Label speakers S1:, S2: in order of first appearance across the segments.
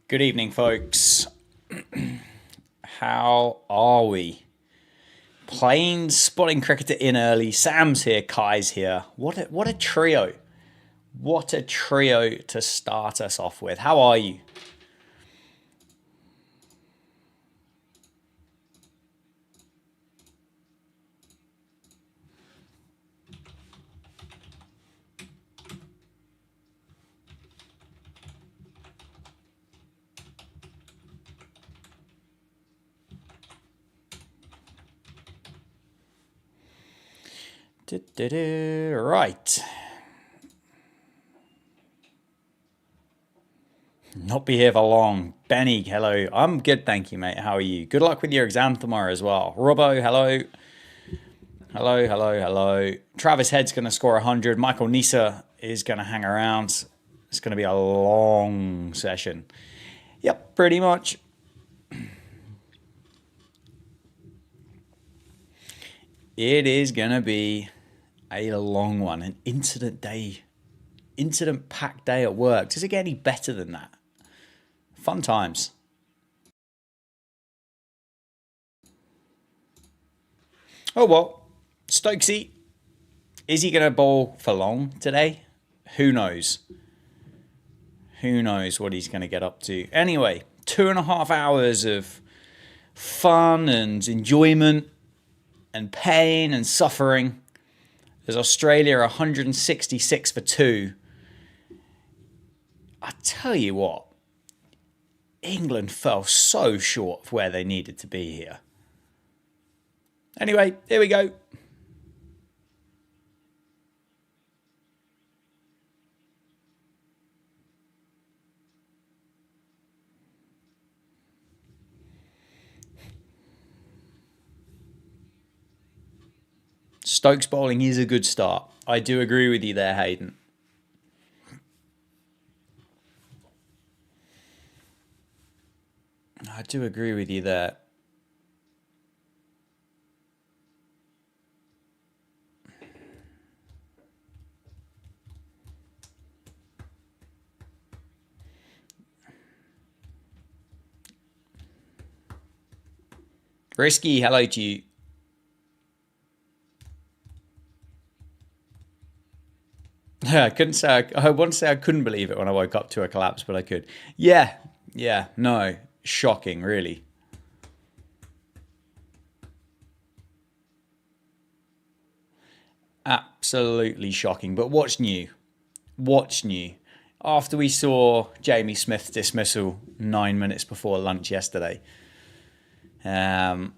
S1: Good evening, folks. How are we? Playing spotting cricketer in early. Sam's here. Kai's here. What a trio. What a trio to start us off with. How are you? Right. Not be here for long. Benny, hello. I'm good, thank you, mate. How are you? Good luck with your exam tomorrow as well. Robbo, hello. Hello, hello, hello. Travis Head's going to score 100. Michael Nisa is going to hang around. It's going to be a long session. Yep, pretty much. It is going to be a long one. An incident packed day at work. Does it get any better than that? Fun times. Oh well, Stokesy, is he going to bowl for long today? Who knows? Who knows what he's going to get up to? Anyway, 2.5 hours of fun and enjoyment and pain and suffering. There's Australia 166 for 2. I tell you what, England fell so short of where they needed to be here. Anyway, here we go. Stokes bowling is a good start. I do agree with you there, Hayden. I do agree with you there. Risky, hello to you. I couldn't say, I want to say I couldn't believe it when I woke up to a collapse, but I could. Yeah, no. Shocking, really. Absolutely shocking. But what's new? What's new? After we saw Jamie Smith's dismissal 9 minutes before lunch yesterday. Yeah.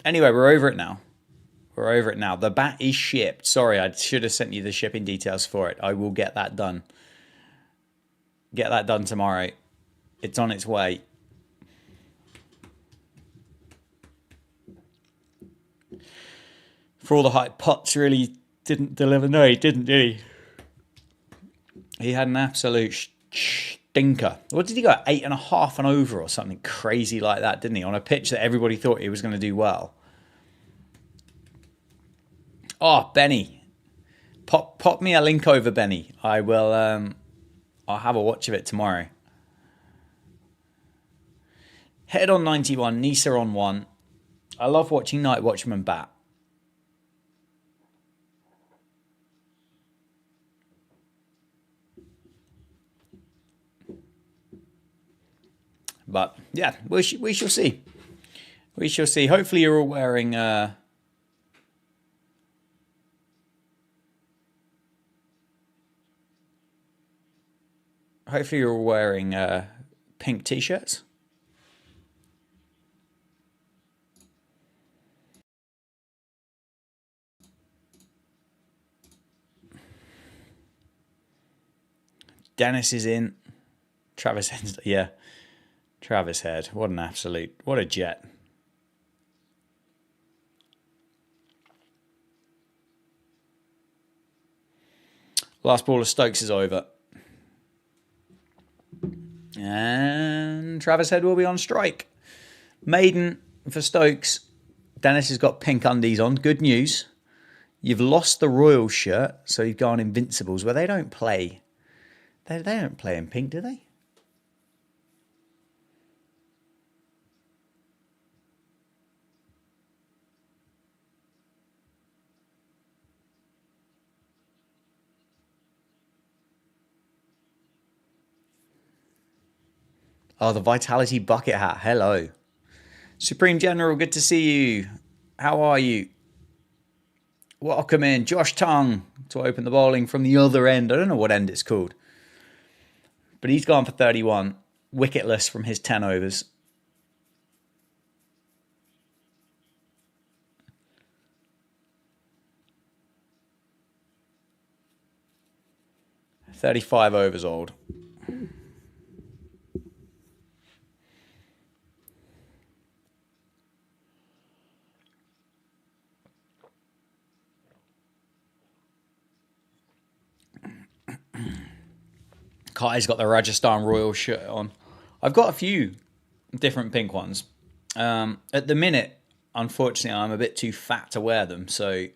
S1: Anyway, we're over it now. We're over it now. The bat is shipped. Sorry, I should have sent you the shipping details for it. I will get that done. Get that done tomorrow. It's on its way. For all the hype, Potts really didn't deliver. No, he didn't, did he? He had an absolute stinker. What did he go? 8.5 and over or something crazy like that, didn't he? On a pitch that everybody thought he was going to do well. Oh, Benny. Pop me a link over, Benny. I will, I'll have a watch of it tomorrow. Head on 91, Nisa on 1. I love watching Night Watchman bat. But yeah, we shall see. We shall see. Hopefully you're all wearing pink t-shirts. Dennis is in. Travis Head, yeah. Travis Head, what a jet. Last ball of Stokes is over. And Travis Head will be on strike. Maiden for Stokes. Dennis has got pink undies on. Good news. You've lost the Royal shirt, so you've gone Invincibles, where they don't play They don't play in pink, do they? Oh, the Vitality bucket hat. Hello. Supreme General, good to see you. How are you? Welcome in. Josh Tongue to open the bowling from the other end. I don't know what end it's called. But he's gone for 31. Wicketless from his 10 overs. $35 overs old. Kai's got the Rajasthan Royals shirt on. I've got a few different pink ones. At the minute, unfortunately, I'm a bit too fat to wear them, so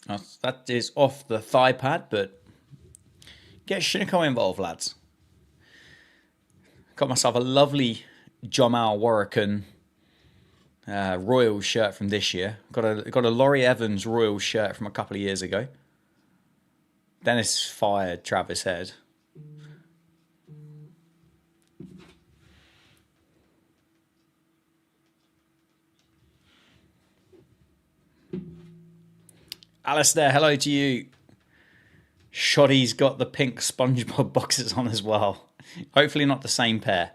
S1: that is off the thigh pad, but get Shiniko involved, lads. Got myself a lovely Jamal Warrican Royals shirt from this year. Got a Laurie Evans Royals shirt from a couple of years ago. Dennis fired Travis Head. Alistair, hello to you. Shoddy's got the pink SpongeBob boxes on as well. Hopefully not the same pair.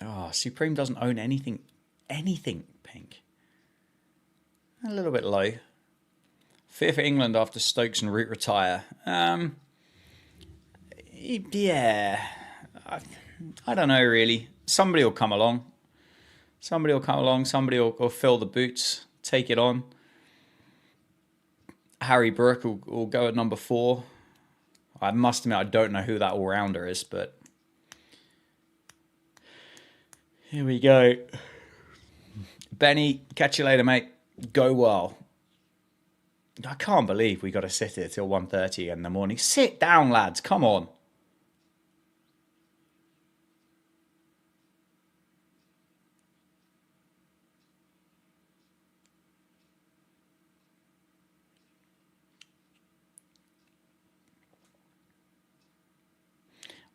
S1: Oh, Supreme doesn't own anything pink. A little bit low. Fear for England after Stokes and Root retire. Yeah. I don't know really. Somebody will come along. Somebody will fill the boots, take it on. Harry Brook will go at number 4. I must admit, I don't know who that all-rounder is, but here we go. Benny, catch you later, mate. Go well. I can't believe we got to sit here till 1:30 in the morning. Sit down, lads. Come on.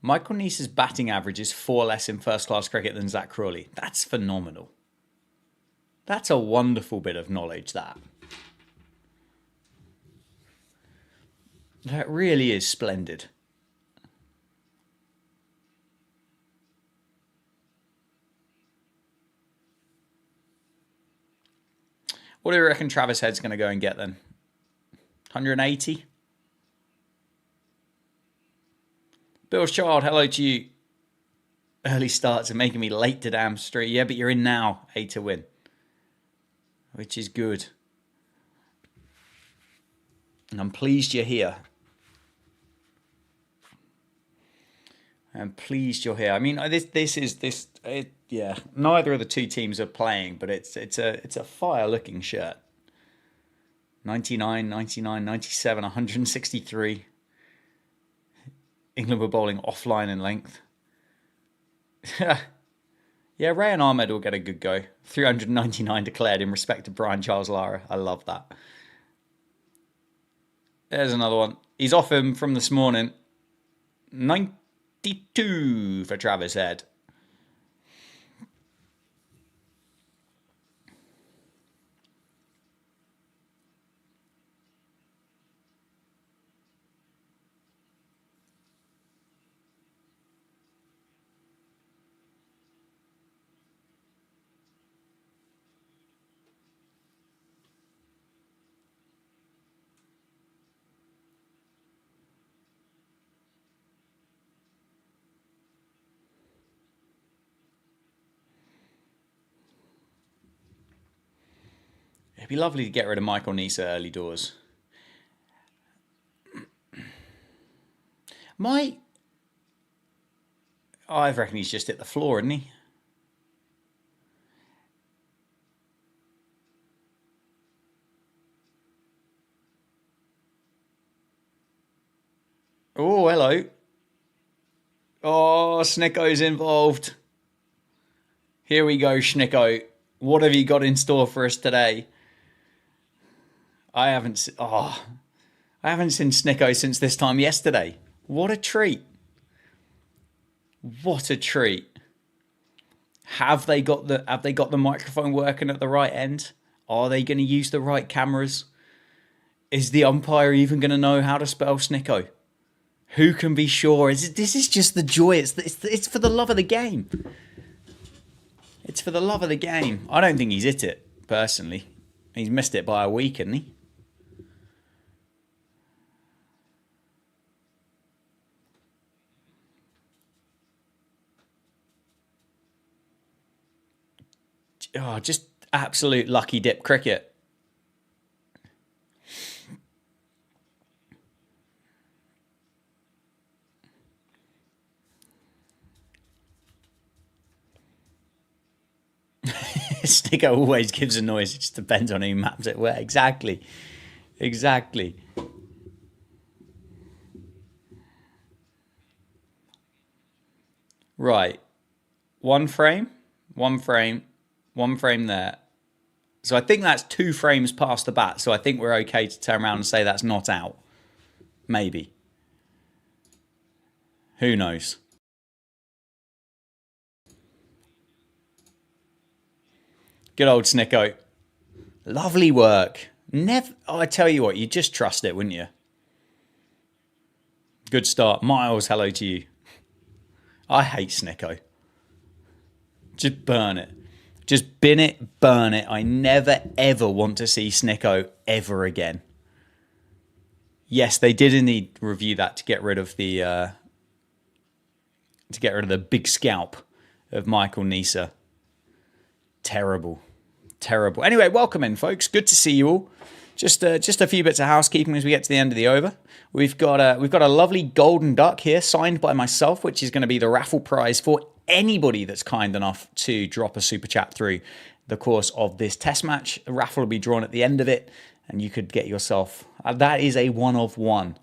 S1: Michael Neese's batting average is 4 less in first-class cricket than Zach Crawley. That's phenomenal. That's a wonderful bit of knowledge, that. That really is splendid. What do you reckon Travis Head's going to go and get then? 180? Bill's Child, hello to you. Early starts are making me late to damn street. Yeah, but you're in now, 8 to win. Which is good. And I'm pleased you're here. I'm pleased you're here. I mean, yeah. Neither of the two teams are playing, but it's a fire-looking shirt. 99, 99, 97, 163. England were bowling offline in length. Yeah, Ray and Ahmed will get a good go. 399 declared in respect to Brian Charles Lara. I love that. There's another one. He's off him from this morning. 92 for Travis Head. It'd be lovely to get rid of Michael Neese early doors. I reckon he's just hit the floor, isn't he? Oh, hello. Oh, Snicko's involved. Here we go, Snicko. What have you got in store for us today? I haven't seen Snicko since this time yesterday. What a treat. What a treat. Have they got the microphone working at the right end? Are they going to use the right cameras? Is the umpire even going to know how to spell Snicko? Who can be sure? This is just the joy. It's for the love of the game. It's for the love of the game. I don't think he's hit it, personally. He's missed it by a week, hasn't he? Oh, just absolute lucky dip cricket. Sticker always gives a noise. It just depends on who maps it where. Exactly. Exactly. Right. One frame, one frame, one frame there. So I think that's 2 frames past the bat. So I think we're okay to turn around and say that's not out. Maybe. Who knows? Good old Snicko. Lovely work. Never. Oh, I tell you what, you just trust it, wouldn't you? Good start. Miles, hello to you. I hate Snicko. Just burn it. Just bin it, burn it. I never, ever want to see Snicko ever again. Yes, they did indeed review that to get rid of the big scalp of Michael Nisa. Terrible. Terrible. Anyway, welcome in, folks. Good to see you all. Just a few bits of housekeeping as we get to the end of the over. We've got a lovely golden duck here signed by myself, which is going to be the raffle prize for anybody that's kind enough to drop a super chat through the course of this test match. The raffle will be drawn at the end of it, and you could get yourself that is a one of one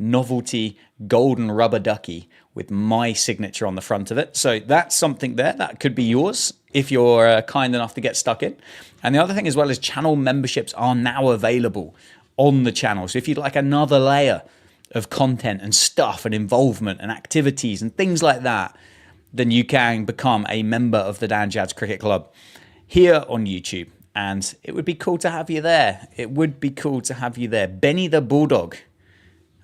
S1: novelty golden rubber ducky with my signature on the front of it. So that's something there that could be yours if you're kind enough to get stuck in. And the other thing as well is channel memberships are now available on the channel. So if you'd like another layer of content and stuff and involvement and activities and things like that, then you can become a member of the Dan Jads Cricket Club here on YouTube. And it would be cool to have you there. It would be cool to have you there. Benny the Bulldog.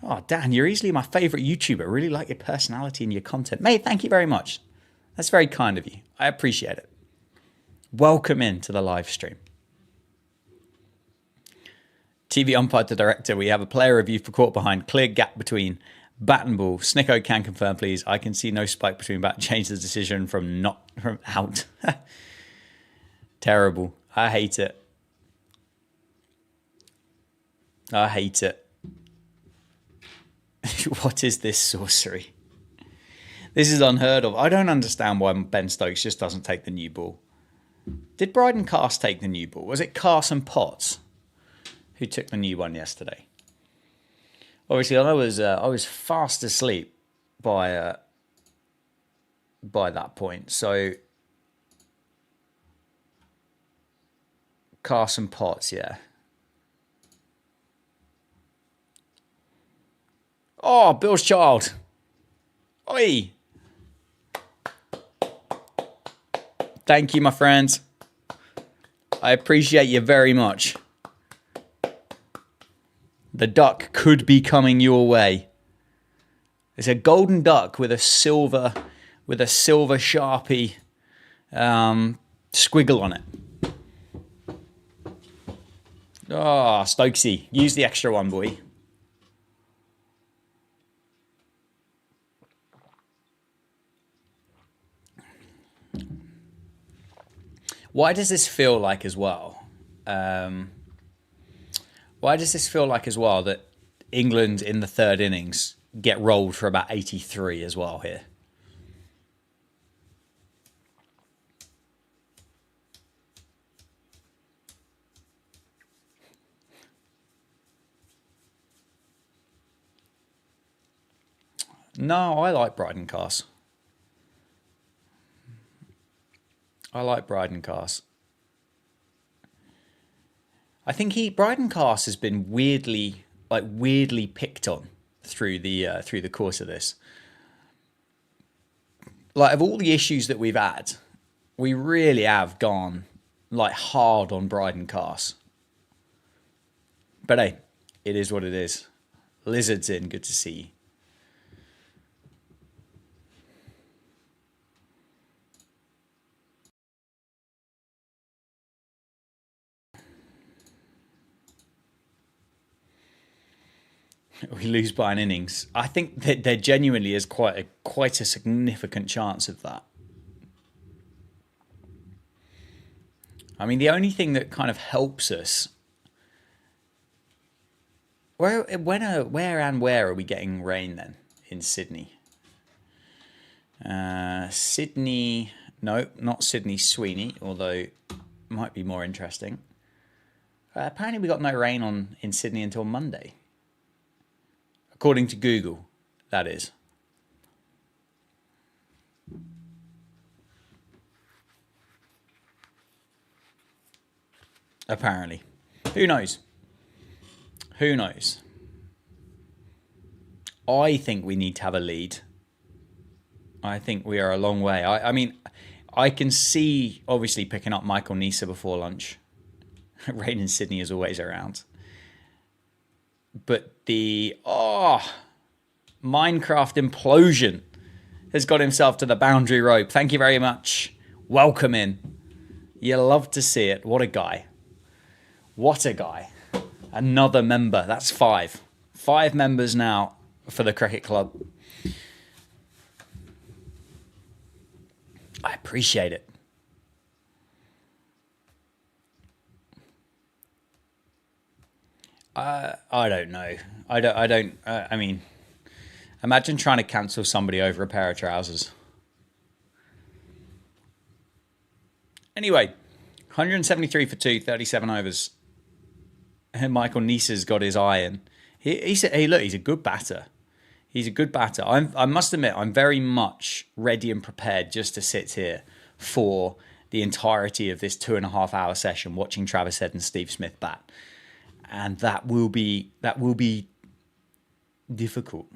S1: Oh, Dan, you're easily my favorite YouTuber. I really like your personality and your content. Mate, thank you very much. That's very kind of you. I appreciate it. Welcome into the live stream. TV umpire to director. We have a player review for caught behind. Clear gap between bat and ball. Snicko can confirm, please. I can see no spike between bat. Change the decision from out. Terrible. I hate it. I hate it. What is this sorcery? This is unheard of. I don't understand why Ben Stokes just doesn't take the new ball. Did Bryden Cast take the new ball? Was it Carson Potts who took the new one yesterday? Obviously, I was fast asleep by that point. So Carson Potts, yeah. Oh, Bill's child. Oi. Thank you, my friends. I appreciate you very much. The duck could be coming your way. It's a golden duck with a silver Sharpie squiggle on it. Oh, Stokesy, use the extra one, boy. Why does this feel like as well? Why does this feel like as well that England in the third innings get rolled for about 83 as well here? No, I like Bryden Cars. I like Bryden Cars. I think Bryden Cars has been weirdly picked on through the course of this. Like, of all the issues that we've had, we really have gone like hard on Bryden Cars. But hey, it is what it is. Lizard's in, good to see you. We lose by an innings. I think that there genuinely is quite a significant chance of that. I mean, the only thing that kind of helps us. Where are we getting rain then in Sydney? Sydney, no, not Sydney Sweeney, although it might be more interesting. Apparently, we got no rain in Sydney until Monday. According to Google, that is. Apparently. Who knows? Who knows? I think we need to have a lead. I think we are a long way. I mean, I can see, obviously, picking up Michael Nisa before lunch. Rain in Sydney is always around. But Minecraft implosion has got himself to the boundary rope. Thank you very much. Welcome in. You love to see it. What a guy. What a guy. Another member. That's 5. 5 members now for the cricket club. I appreciate it. I don't know. I mean, imagine trying to cancel somebody over a pair of trousers. Anyway, 173 for 2, 37 overs. And Michael Nisa's got his eye in. He said, hey, look, he's a good batter. He's a good batter. I must admit, I'm very much ready and prepared just to sit here for the entirety of this 2.5 hour session watching Travis Head and Steve Smith bat. And that will be difficult.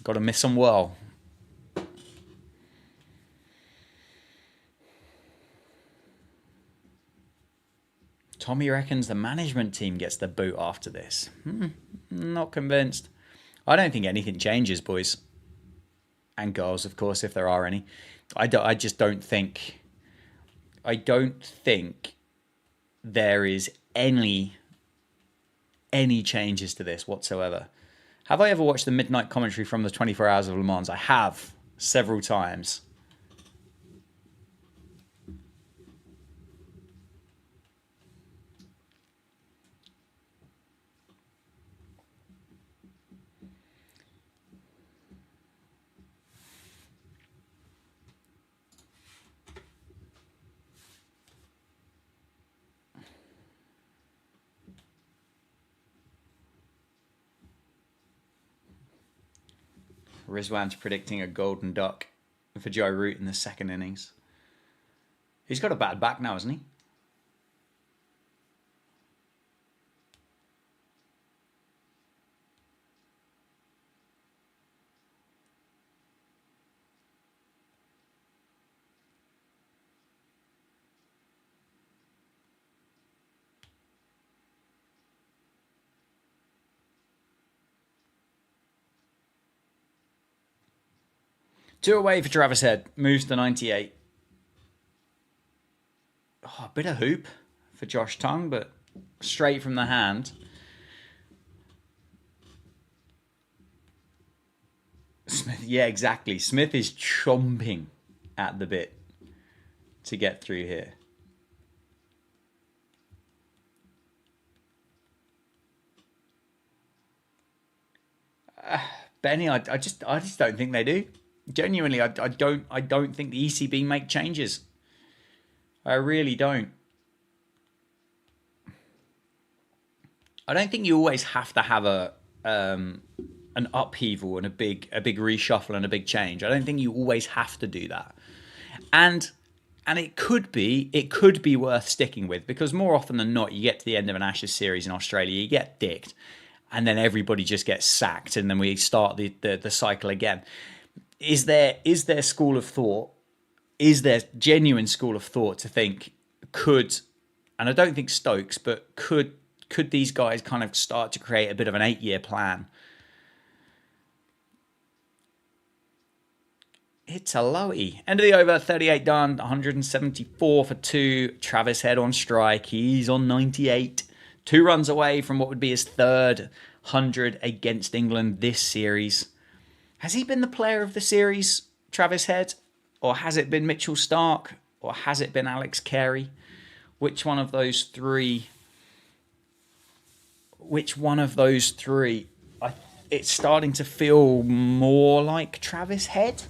S1: Got to miss them well. Tommy reckons the management team gets the boot after this. Not convinced. I don't think anything changes, boys. And girls, of course, if there are any. I just don't think... I don't think there is any changes to this whatsoever. Have I ever watched the midnight commentary from the 24 Hours of Le Mans? I have, several times. Rizwan's predicting a golden duck for Joe Root in the second innings. He's got a bad back now, hasn't he? Two away for Travis Head. Moves to 98. Oh, a bit of hoop for Josh Tongue, but straight from the hand. Smith, yeah, exactly. Smith is chomping at the bit to get through here. Benny, I just don't think they do. Genuinely, I don't think the ECB make changes. I really don't. I don't think you always have to have an upheaval and a big reshuffle and a big change. I don't think you always have to do that. And it could be worth sticking with, because more often than not, you get to the end of an Ashes series in Australia, you get dicked, and then everybody just gets sacked, and then we start the cycle again. Is there school of thought? Is there genuine school of thought to think, could, and I don't think Stokes, but could these guys kind of start to create a bit of an 8-year plan? It's a lowy. End of the over, 38 done, 174 for 2. Travis Head on strike. He's on 98. 2 runs away from what would be his third 100 against England this series. Has he been the player of the series, Travis Head? Or has it been Mitchell Starc? Or has it been Alex Carey? Which one of those three? It's starting to feel more like Travis Head.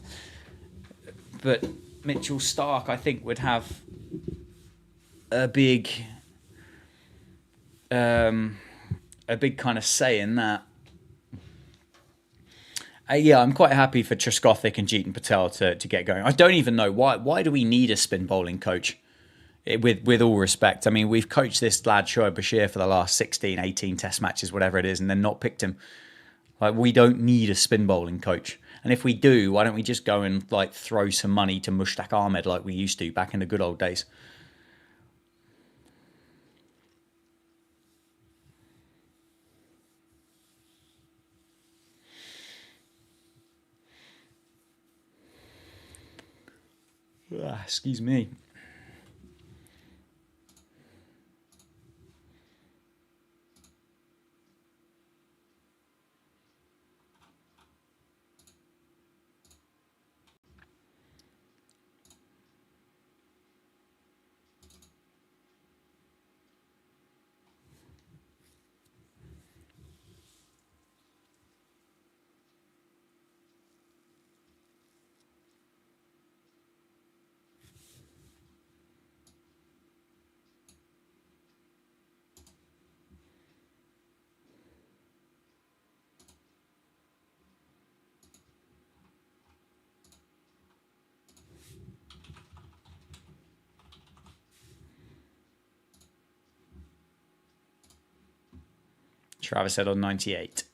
S1: But Mitchell Starc, I think, would have a big kind of say in that. Yeah, I'm quite happy for Trescothick and Jeetan Patel to get going. I don't even know why. Why do we need a spin bowling coach? With all respect, I mean, we've coached this lad Shoaib Bashir for the last 16, 18 test matches, whatever it is, and then not picked him. Like, we don't need a spin bowling coach. And if we do, why don't we just go and like throw some money to Mushtaq Ahmed like we used to back in the good old days? Excuse me. Travis Head on 98.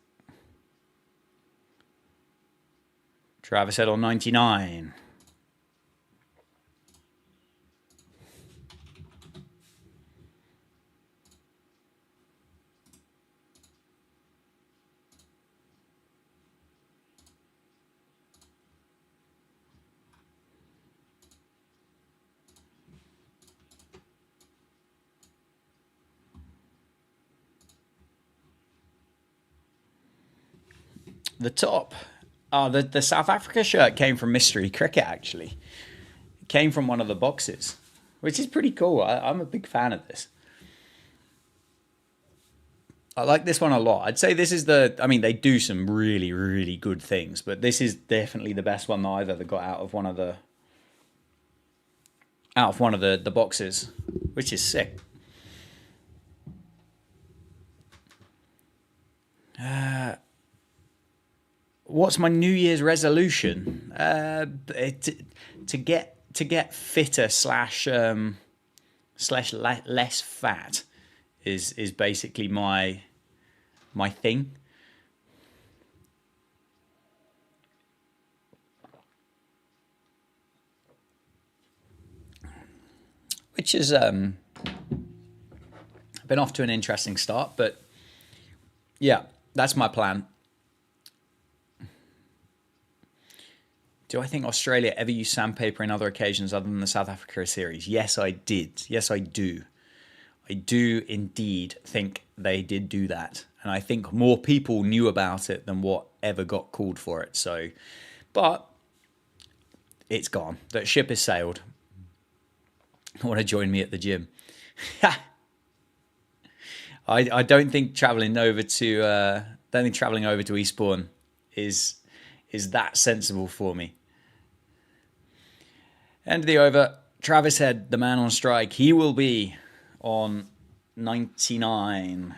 S1: Travis Head on 99. The top. Oh, the South Africa shirt came from Mystery Cricket, actually. It came from one of the boxes, which is pretty cool. I'm a big fan of this. I like this one a lot. I'd say this is I mean, they do some really, really good things, but this is definitely the best one that I've ever got out of one of the boxes, which is sick. What's my New Year's resolution? To get fitter slash less fat is basically my thing. Which has been off to an interesting start, but yeah, that's my plan. Do I think Australia ever used sandpaper in other occasions other than the South Africa series? Yes, I did. Yes, I do. I do indeed think they did do that. And I think more people knew about it than what ever got called for it. So, but it's gone. That ship has sailed. Want to join me at the gym? I don't think traveling over to Eastbourne is that sensible for me. End of the over. Travis Head, the man on strike. He will be on 99.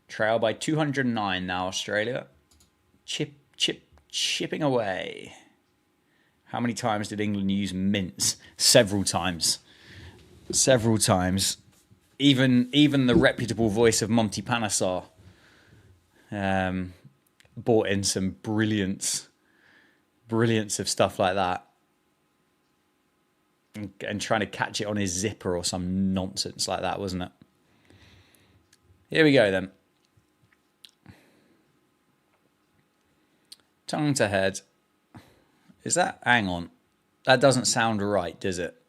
S1: Trail by 209 now, Australia. Chipping away. How many times did England use mince? Several times. Several times. Even the reputable voice of Monty Panesar brought in some brilliance of stuff like that. And trying to catch it on his zipper or some nonsense like that, wasn't it? Here we go then. Tongue to head. Is that... Hang on. That doesn't sound right, does it?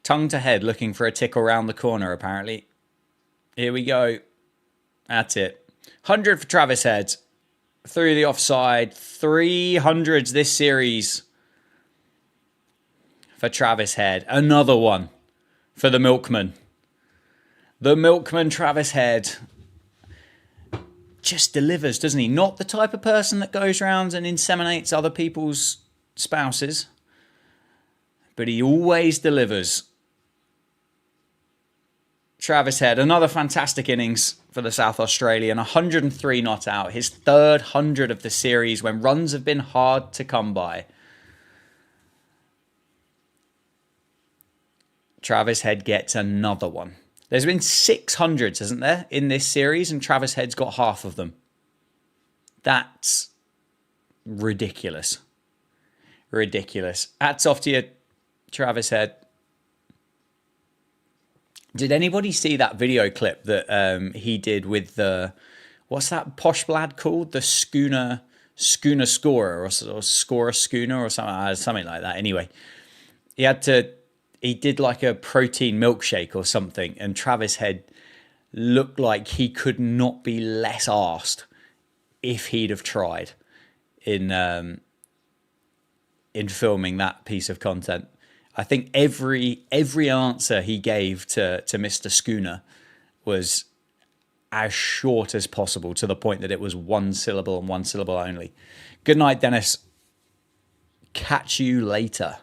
S1: Tongue to head, looking for a tickle round the corner, apparently. Here we go. That's it. 100 for Travis Head. Through the offside. 300s this series for Travis Head. Another one for the Milkman. The Milkman, Travis Head, just delivers, doesn't he? Not the type of person that goes around and inseminates other people's spouses, but he always delivers. Travis Head, another fantastic innings for the South Australian. 103 not out. His third 100 of the series when runs have been hard to come by. Travis Head gets another one. There's been 600s, hasn't there, in this series, and Travis Head's got half of them. That's ridiculous. Ridiculous. Hats off to you, Travis Head. Did anybody see that video clip that he did with the... What's that posh lad called? The schooner scorer or scorer schooner or something like that. Anyway, he did like a protein milkshake or something, and Travis Head looked like he could not be less arsed if he'd have tried in filming that piece of content. I think every answer he gave to Mr. Schooner was as short as possible, to the point that it was one syllable and one syllable only. Good night, Dennis. Catch you later.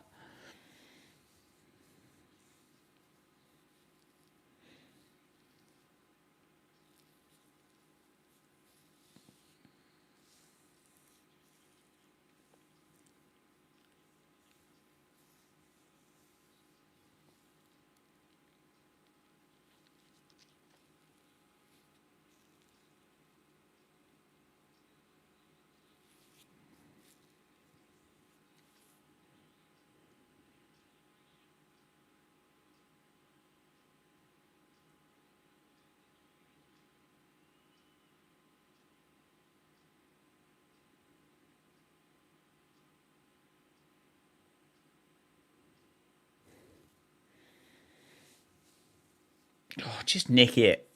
S1: Oh, just nick it.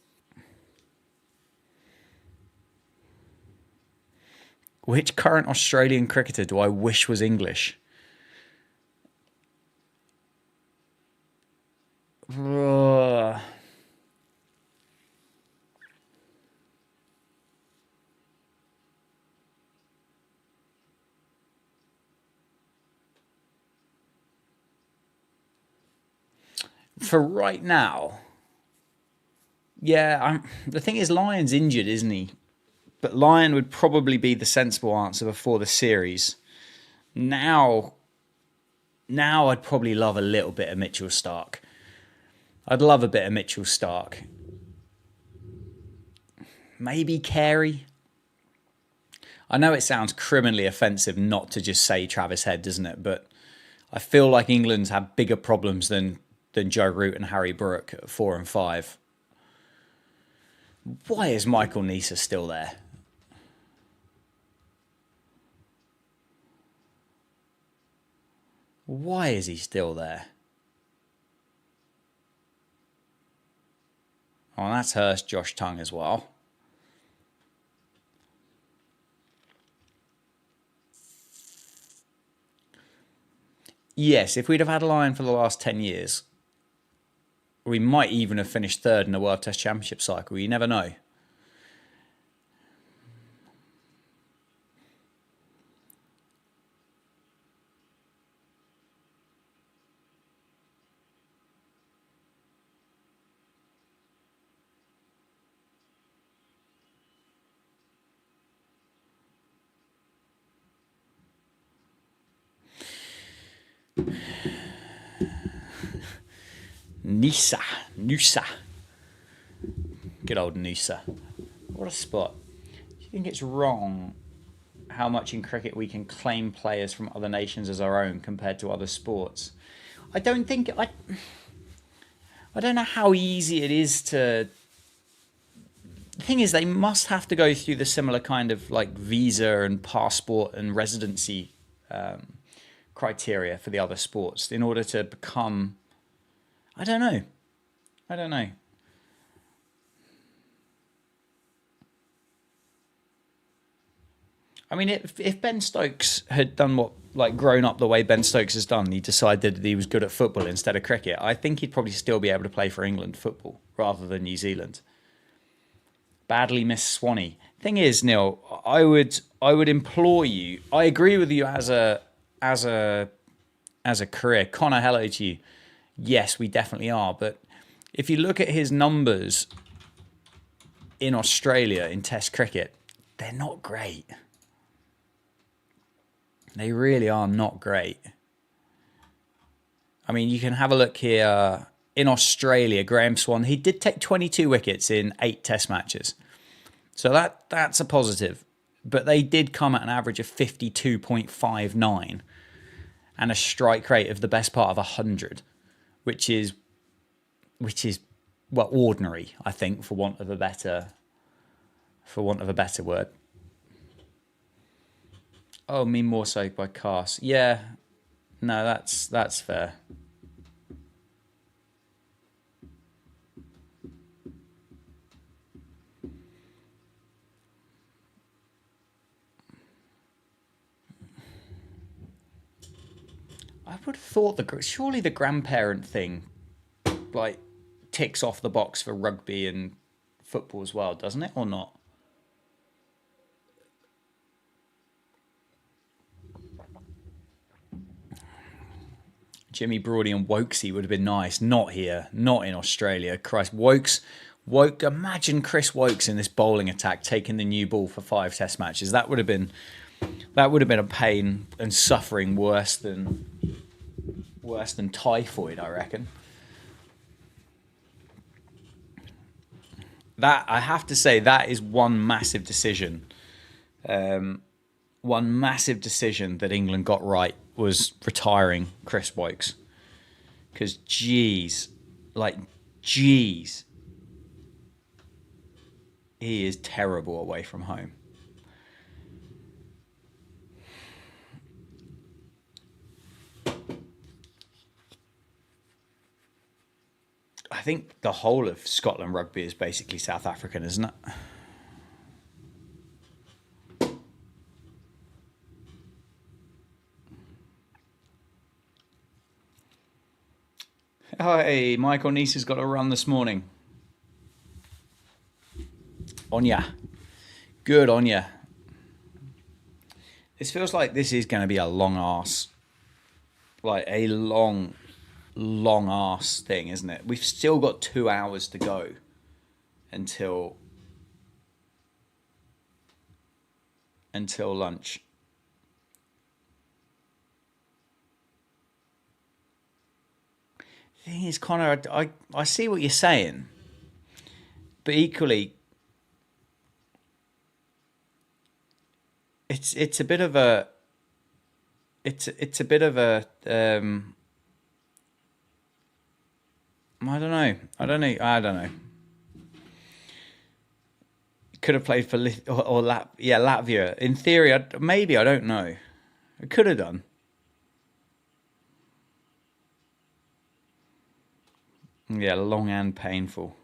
S1: Which current Australian cricketer do I wish was English? For right now... Yeah, the thing is, Lyon's injured, isn't he? But Lyon would probably be the sensible answer before the series. Now I'd probably love a little bit of Mitchell Starc. I'd love a bit of Mitchell Starc. Maybe Carey. I know it sounds criminally offensive not to just say Travis Head, doesn't it? But I feel like England's had bigger problems than Joe Root and Harry Brook at 4 and 5. Why is Michael Neser still there? Why is he still there? Oh, that's Hurst, Josh Tongue as well. yes, if we'd have had a lion for the last 10 years, we might even have finished third in the World Test Championship cycle. You never know. Noosa. Good old Noosa. What a spot. Do you think it's wrong how much in cricket we can claim players from other nations as our own compared to other sports? I don't think... I don't know how easy it is to... The thing is, they must have to go through the similar kind of like visa and passport and residency criteria for the other sports in order to become... I don't know. I mean, if Ben Stokes had done what, like, grown up the way Ben Stokes has done, he decided that he was good at football instead of cricket, I think he'd probably still be able to play for England football rather than New Zealand. Badly missed Swanee. Thing is, Neil, I would implore you. I agree with you as a career. Connor, hello to you. Yes, we definitely are. But if you look at his numbers in Australia in Test cricket, they're not great. They really are not great. I mean, you can have a look here. In Australia, Graham Swan, he did take 22 wickets in 8 Test matches. So that's a positive. But they did come at an average of 52.59 and a strike rate of the best part of 100, which is well, ordinary, I think, for want of a better word. Oh, me more so by Cast. Yeah, no, that's fair. I would have thought surely the grandparent thing, like, ticks off the box for rugby and football as well, doesn't it, or not? Jimmy Broady and Wokesy would have been nice. Not here, not in Australia. Christ, imagine Chris Wokes in this bowling attack taking the new ball for 5 Test matches. That would have been a pain and suffering worse than typhoid, I reckon. That, I have to say, that is one massive decision. One massive decision that England got right was retiring Chris Wokes. Because, geez, he is terrible away from home. I think the whole of Scotland rugby is basically South African, isn't it? Hey, Michael Nice has got a run this morning. On ya. Good on ya. This feels like this is going to be a long ass. Like a long ass thing, isn't it? We've still got 2 hours to go until lunch. The thing is, Connor, I see what you're saying, but equally, it's a bit of a I don't know. Could have played for Latvia. In theory, maybe, I don't know. I could have done. Yeah, long and painful.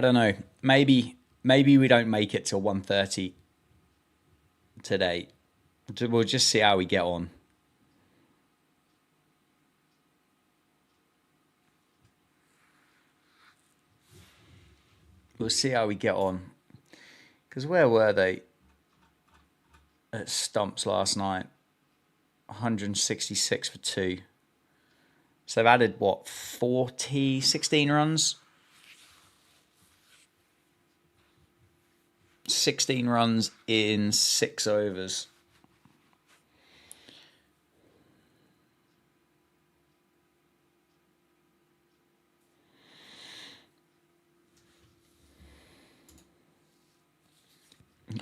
S1: I don't know. Maybe we don't make it till 1:30 today. We'll just see how we get on. We'll see how we get on. Because where were they at Stumps last night? 166 for 2. So they've added, what, 16 runs? 16 runs in 6 overs.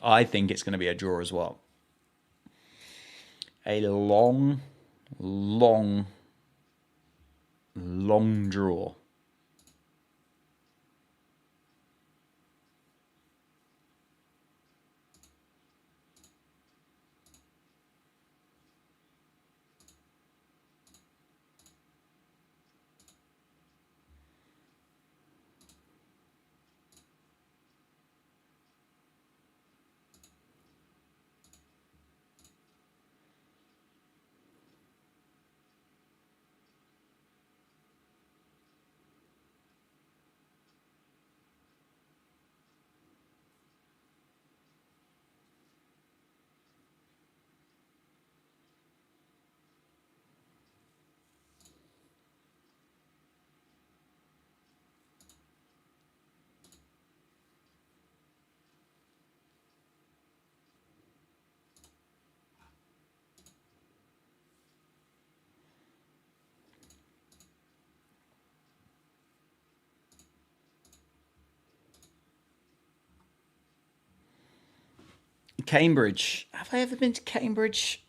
S1: I think it's going to be a draw as well. A long draw. Cambridge. Have I ever been to Cambridge?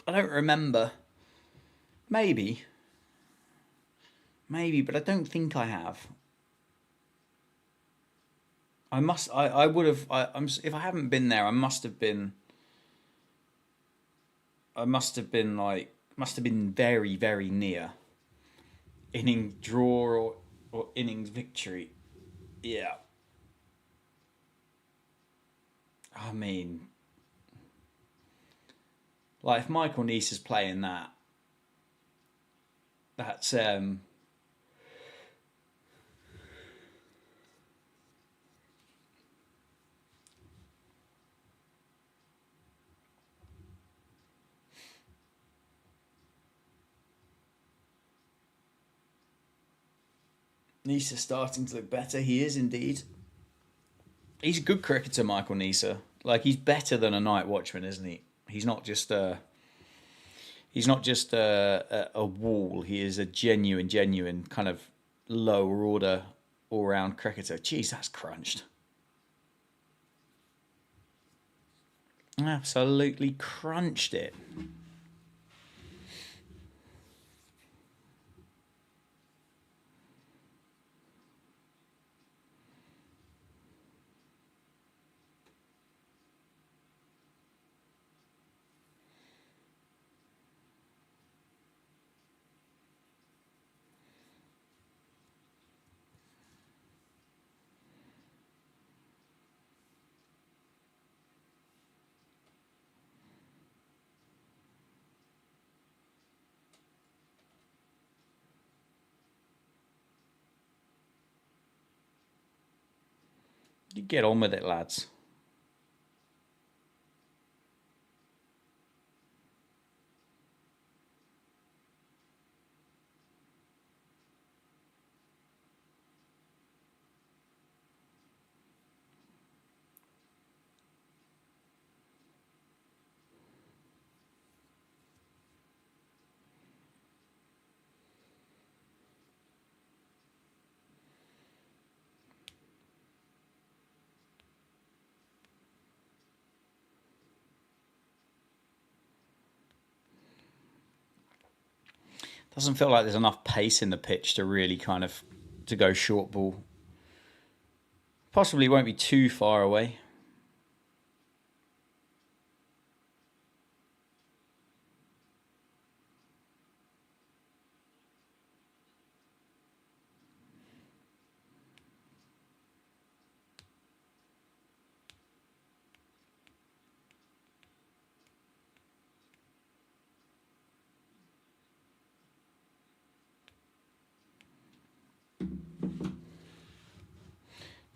S1: I don't remember. Maybe, but I don't think I have. I would have. If I haven't been there, I must have been. Must have been very, very near. Inning draw or innings victory. Yeah. I mean, like if Michael Neese is playing that, that's Neese is starting to look better. He is indeed. He's a good cricketer, Michael Neese. Like he's better than a night watchman, isn't he? He's not just a wall. He is a genuine kind of lower order all round cricketer. Jeez, that's crunched. Absolutely crunched it. You get on with it, lads. Doesn't feel like there's enough pace in the pitch to really kind of to go short ball. Possibly won't be too far away.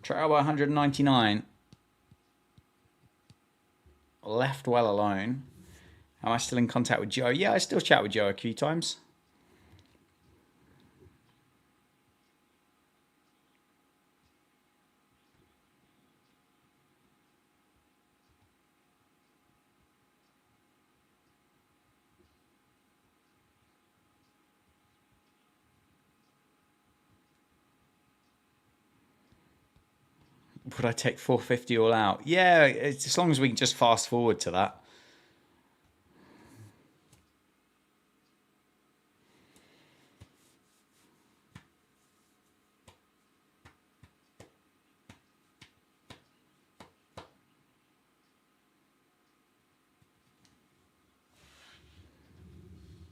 S1: Trail by 199. Left well alone. Am I still in contact with Joe? Yeah, I still chat with Joe a few times. Would I take 450 all out? Yeah, it's, as long as we can just fast forward to that.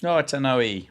S1: Oh, it's an OE.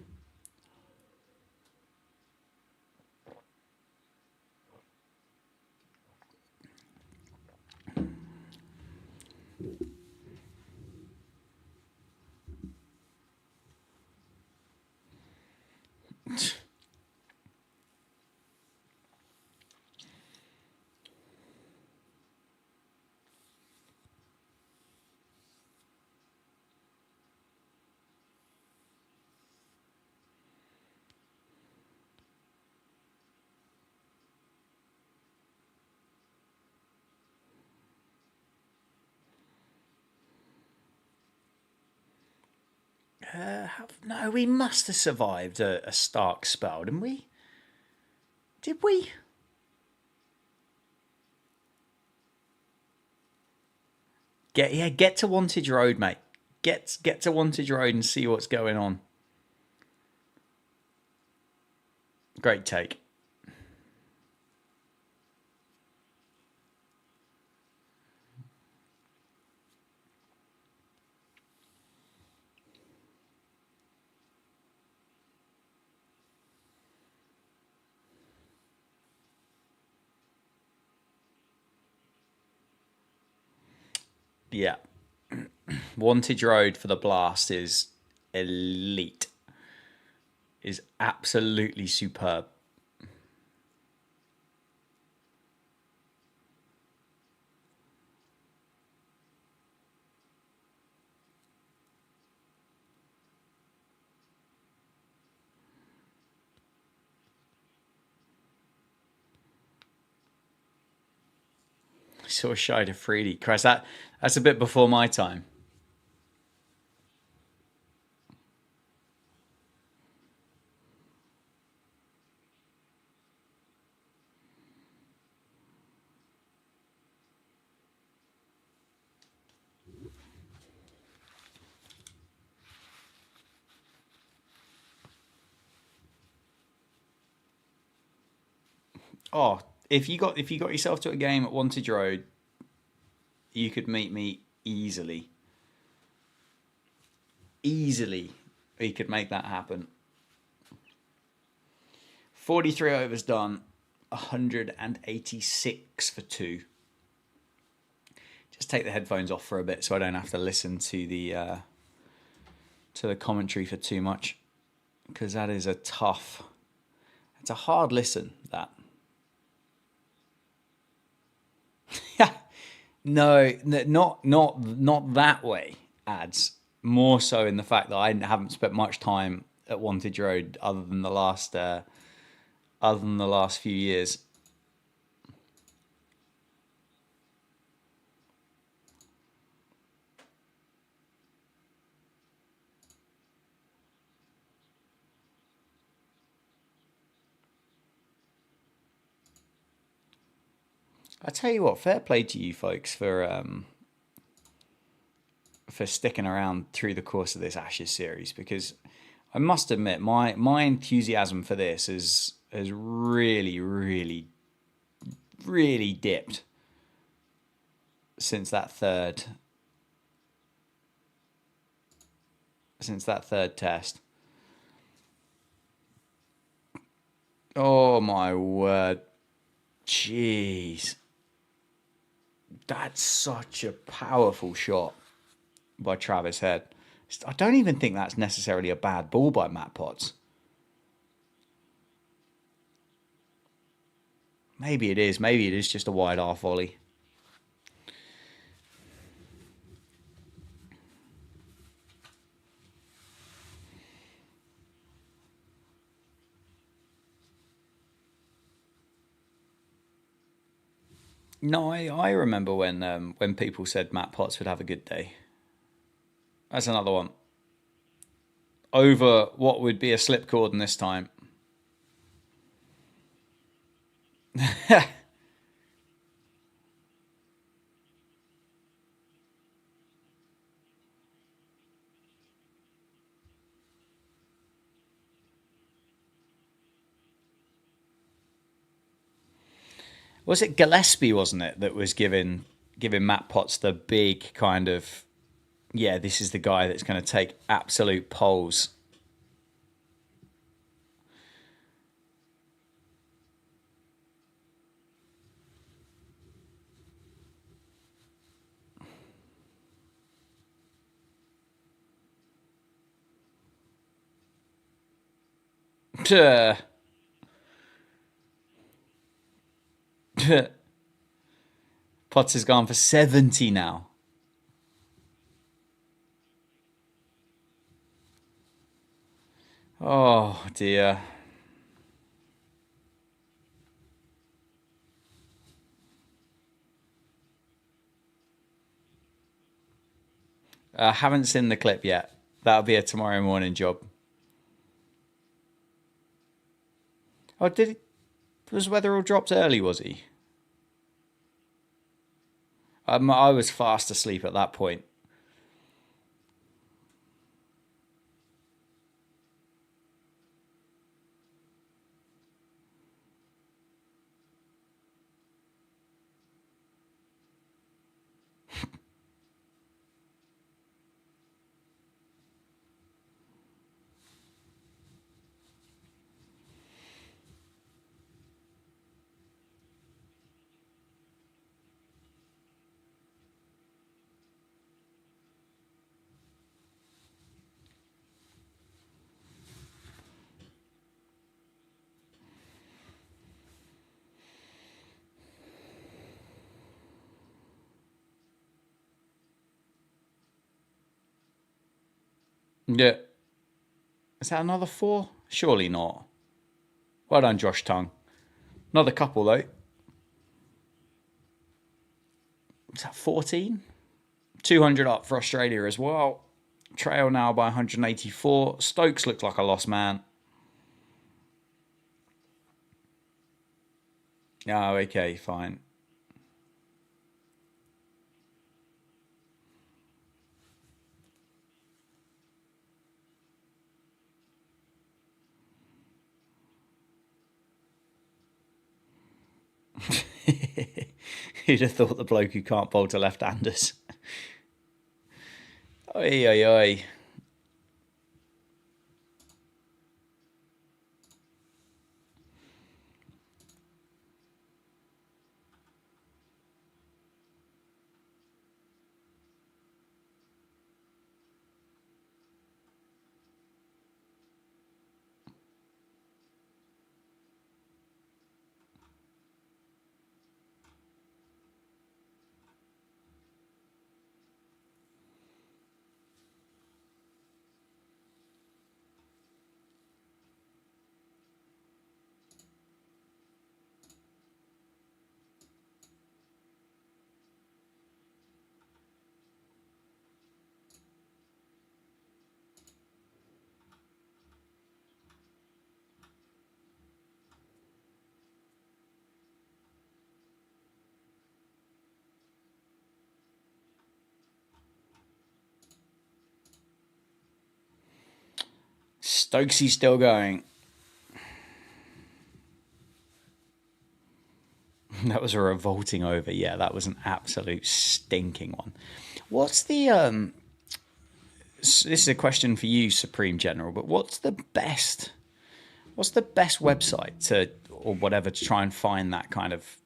S1: No, we must have survived a Stark spell, didn't we? Did we? Get to Wantage Road, mate. Get to Wantage Road and see what's going on. Great take. Yeah. Wantage Road for the blast is elite. Is absolutely superb. Saw Shy to 3D. Christ, that's a bit before my time. Oh, if you got yourself to a game at Wantage Road, you could meet me easily. Easily, we could make that happen. 43 overs done, 186 for two. Just take the headphones off for a bit so I don't have to listen to the commentary for too much, because that is it's a hard listen, that. No, not that way. Ads more so in the fact that I haven't spent much time at Wantage Road other than the last few years. I tell you what, fair play to you folks for sticking around through the course of this Ashes series, because I must admit my enthusiasm for this has really, really, really dipped since that third test. Oh my word. Jeez. That's such a powerful shot by Travis Head. I don't even think that's necessarily a bad ball by Matt Potts. Maybe it is. Maybe it is just a wide half volley. No, I remember when people said Matt Potts would have a good day. That's another one. Over what would be a slip cord this time. Was it Gillespie, wasn't it, that was giving Matt Potts the big kind of, yeah, this is the guy that's going to take absolute poles. Potts has gone for 70 now. Oh dear. I haven't seen the clip yet. That'll be a tomorrow morning job. Oh, did he? Was Weatherall dropped early, was he? I was fast asleep at that point. Yeah. Is that another 4? Surely not. Well done, Josh Tongue. Another couple, though. Is that 14? 200 up for Australia as well. Trail now by 184. Stokes looks like a lost man. Oh, okay, fine. Who'd have thought the bloke who can't bowl to left-handers? Oi, oi, oi. Stokesy's still going. That was a revolting over. Yeah, that was an absolute stinking one. What's the this is a question for you, Supreme General, but what's the best website to, or whatever, to try and find that kind of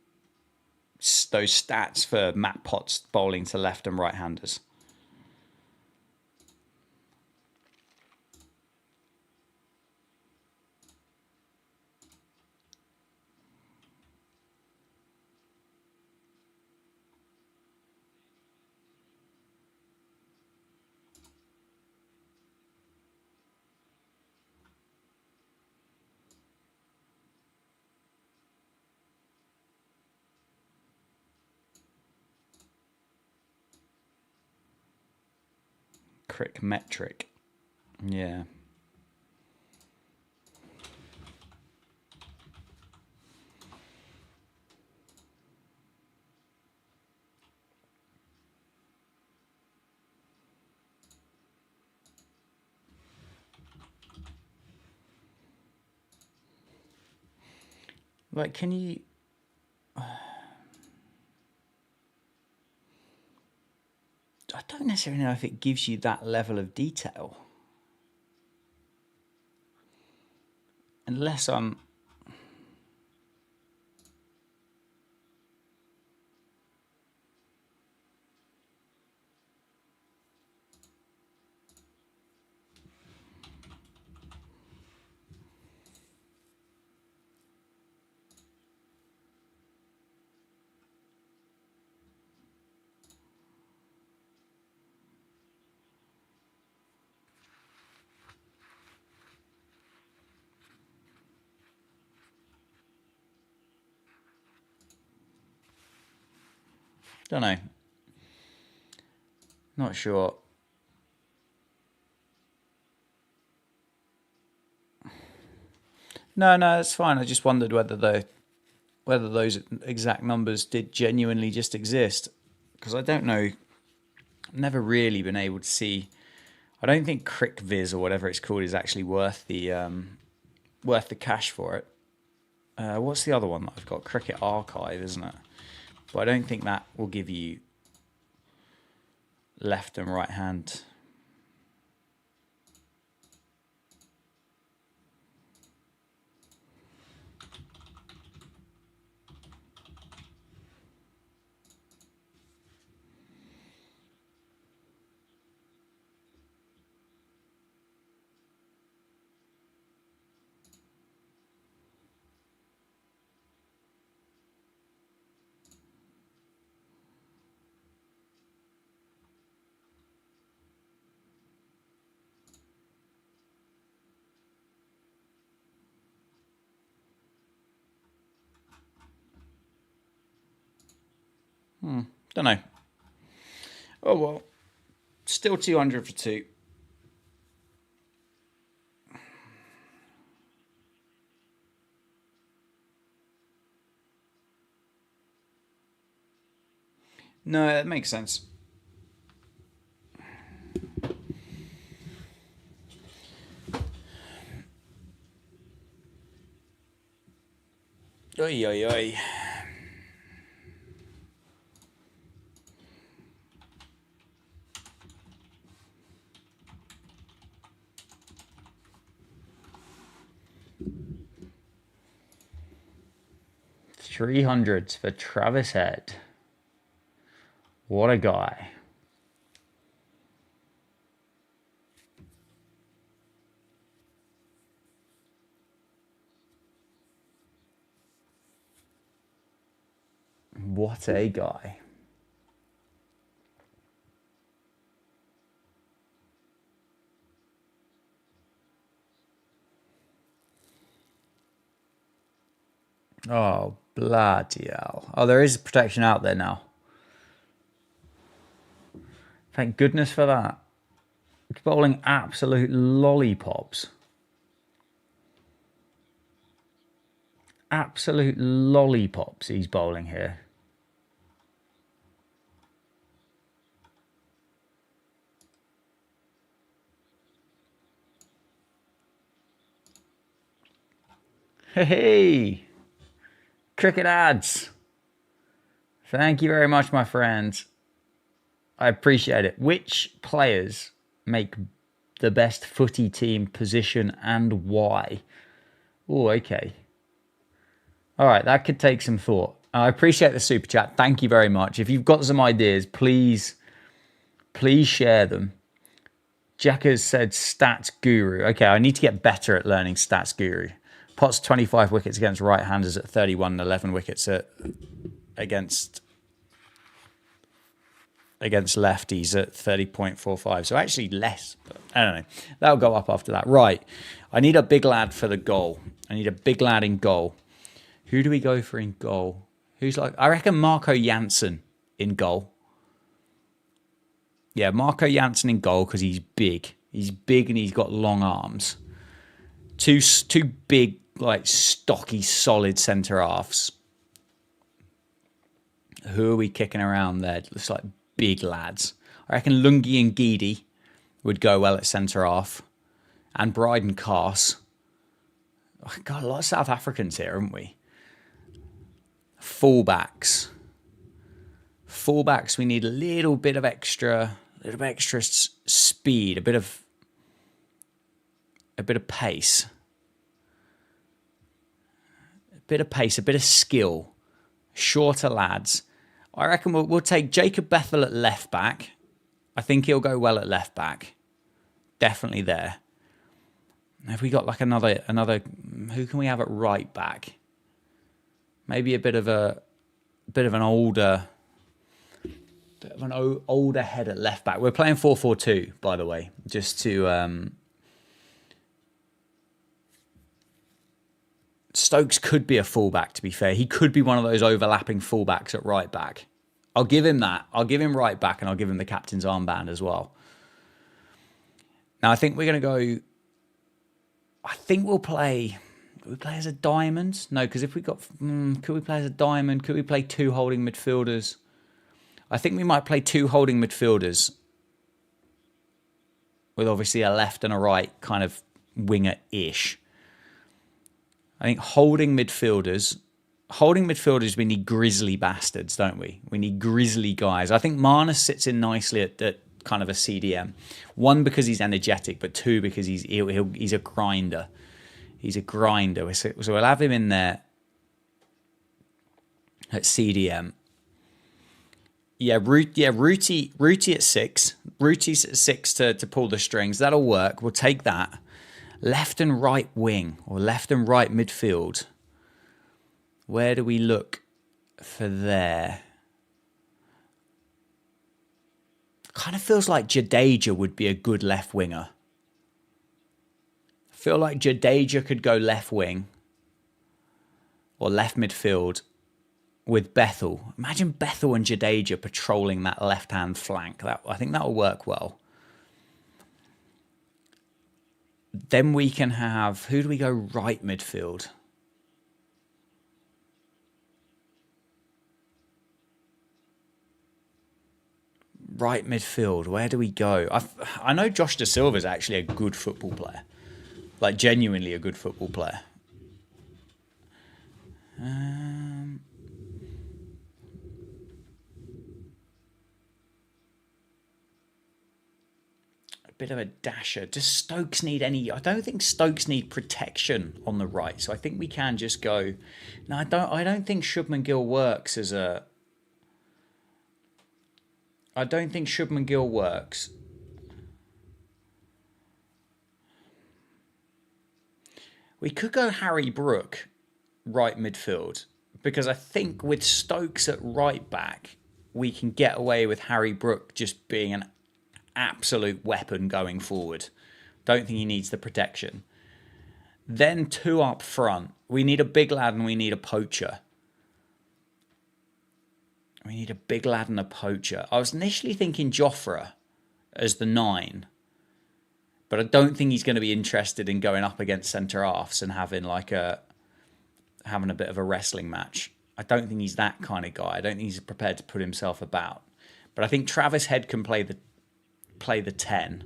S1: those stats for Matt Potts bowling to left and right handers? Crick metric. Yeah. Like, can you... I don't necessarily know if it gives you that level of detail. Unless I'm... Don't know. Not sure. No, it's fine. I just wondered whether those exact numbers did genuinely just exist, because I don't know. I've never really been able to see. I don't think CrickViz or whatever it's called is actually worth the cash for it. What's the other one that I've got? Cricket Archive, isn't it? But I don't think that will give you left and right hand. Don't know. Oh well. Still 200 for 2. No, that makes sense. Oi, oi, oi. $300 for Travis Head. What a guy. What a guy. Oh, bloody hell. Oh, there is protection out there now. Thank goodness for that. He's bowling absolute lollipops. Absolute lollipops he's bowling here. Hey, cricket ads. Thank you very much, my friends. I appreciate it. Which players make the best footy team position and why? Oh, okay. All right, that could take some thought. I appreciate the super chat. Thank you very much. If you've got some ideas, please share them. Jack has said Stats Guru. Okay, I need to get better at learning Stats Guru. Potts 25 wickets against right-handers at 31 and 11 wickets against lefties at 30.45. So actually less. But I don't know. That'll go up after that. Right. I need a big lad for the goal. I need a big lad in goal. Who do we go for in goal? Who's like... I reckon Marco Jansen in goal. Yeah, Marco Janssen in goal because he's big. He's big and he's got long arms. Two big, like stocky, solid centre halves. Who are we kicking around there? Looks like big lads. I reckon Lungi and Guidi would go well at centre half, and Bryden Cars. Oh, got a lot of South Africans here, haven't we? Fullbacks. We need a little bit of extra speed, a bit of pace, a bit of skill. Shorter lads. I reckon we'll take Jacob Bethel at left back. I think he'll go well at left back. Definitely there. Have we got like another? Who can we have at right back? Maybe a bit of an older head at left back. We're playing 4-4-2, by the way, just to. Stokes could be a fullback, to be fair. He could be one of those overlapping fullbacks at right back. I'll give him that. I'll give him right back, and I'll give him the captain's armband as well. Now, I think we're going to go... I think we'll play... Could we play as a diamond? No, because if we got... could we play as a diamond? Could we play two holding midfielders? I think we might play two holding midfielders with obviously a left and a right kind of winger-ish. I think holding midfielders, we need grizzly bastards, don't we? We need grizzly guys. I think Marnus sits in nicely at kind of a CDM. One, because he's energetic, but two, because he's a grinder. He's a grinder. So we'll have him in there at CDM. Yeah, Ruti at 6. Ruti's at 6 to pull the strings. That'll work. We'll take that. Left and right wing or left and right midfield. Where do we look for there? Kind of feels like Jadeja would be a good left winger. I feel like Jadeja could go left wing or left midfield with Bethel. Imagine Bethel and Jadeja patrolling that left-hand flank. I think that will work well. Then we can have... Who do we go right midfield? Right midfield. Where do we go? I know Josh Da Silva is actually a good football player. Like, genuinely a good football player. Bit of a dasher. Does Stokes need any... I don't think Stokes need protection on the right, so I think we can just go... No, I don't think Shubman Gill works as a... I don't think Shubman Gill works. We could go Harry Brook right midfield, because I think with Stokes at right back, we can get away with Harry Brook just being an absolute weapon going forward. Don't think he needs the protection. Then two up front. We need a big lad and we need a poacher. We need a big lad and a poacher. I was initially thinking Joffre as the 9, but I don't think he's going to be interested in going up against centre halves and having a bit of a wrestling match. I don't think he's that kind of guy. I don't think he's prepared to put himself about. But I think Travis Head can play the 10.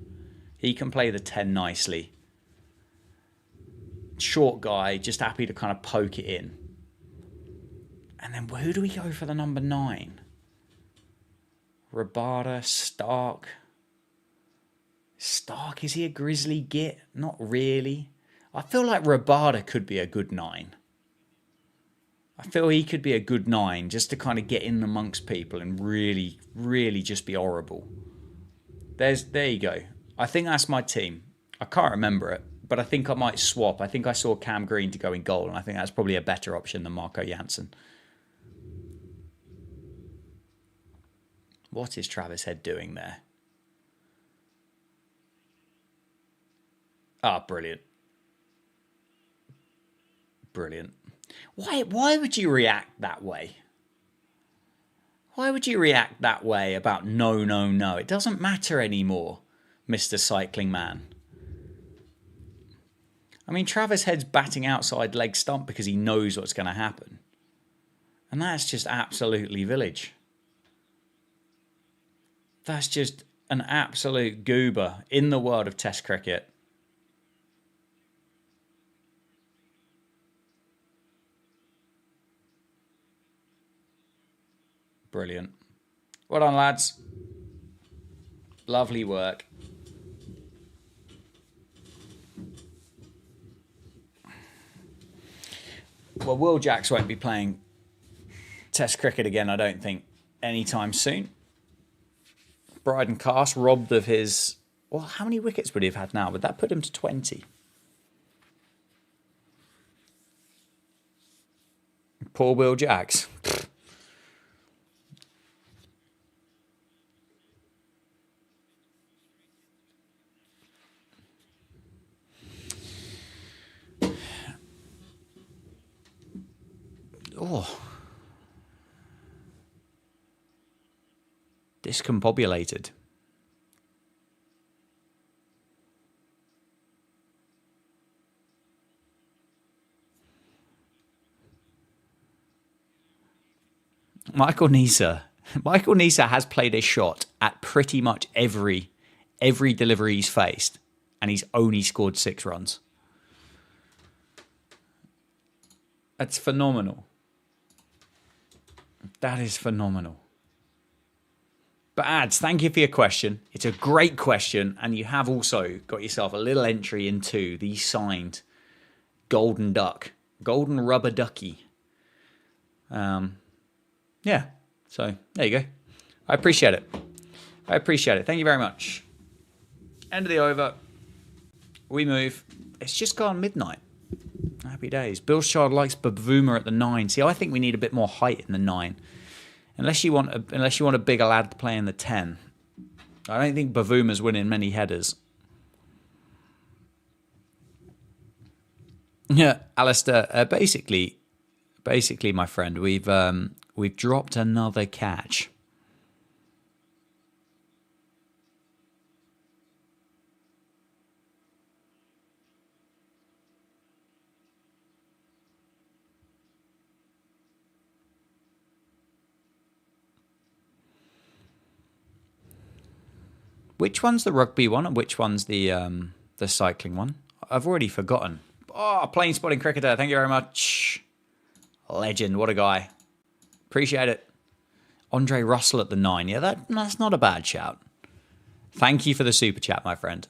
S1: He can play the 10 nicely. Short guy, just happy to kind of poke it in. And then who do we go for the number 9? Rabada, Stark. Stark, is he a grizzly git? Not really. I feel like Rabada could be a good 9. I feel he could be a good 9 just to kind of get in amongst people and really, really just be horrible. There you go. I think that's my team. I can't remember it, but I think I might swap. I think I saw Cam Green to go in goal, and I think that's probably a better option than Marco Janssen. What is Travis Head doing there? Ah, brilliant. Brilliant. Why would you react that way? Why would you react that way about no, no, no? It doesn't matter anymore, Mr. Cycling Man. I mean, Travis Head's batting outside leg stump because he knows what's going to happen. And that's just absolutely village. That's just an absolute goober in the world of Test cricket. Brilliant. Well done, lads. Lovely work. Well, Will Jacks won't be playing Test cricket again, I don't think, anytime soon. Bryden Cast robbed of his... Well, how many wickets would he have had now? Would that put him to 20? Poor Will Jacks. Oh. Discombobulated. Michael Nisa has played a shot at pretty much every delivery he's faced, and he's only scored 6 runs. That's phenomenal. That is phenomenal. But Ads, thank you for your question. It's a great question, and you have also got yourself a little entry into the signed golden rubber ducky. Yeah, so there you go. I appreciate it. Thank you very much. End of the over. We move. It's just gone midnight. Happy days. Bill's Child likes Bavuma at the 9. See, I think we need a bit more height in the 9. Unless you want a bigger lad playing the 10. I don't think Bavuma's winning many headers. Yeah, Alistair. Basically, my friend, we've dropped another catch. Which one's the rugby one and which one's the cycling one? I've already forgotten. Oh, Plain Spotting Cricketer, thank you very much. Legend, what a guy. Appreciate it. Andre Russell at the 9. Yeah, that's not a bad shout. Thank you for the super chat, my friend.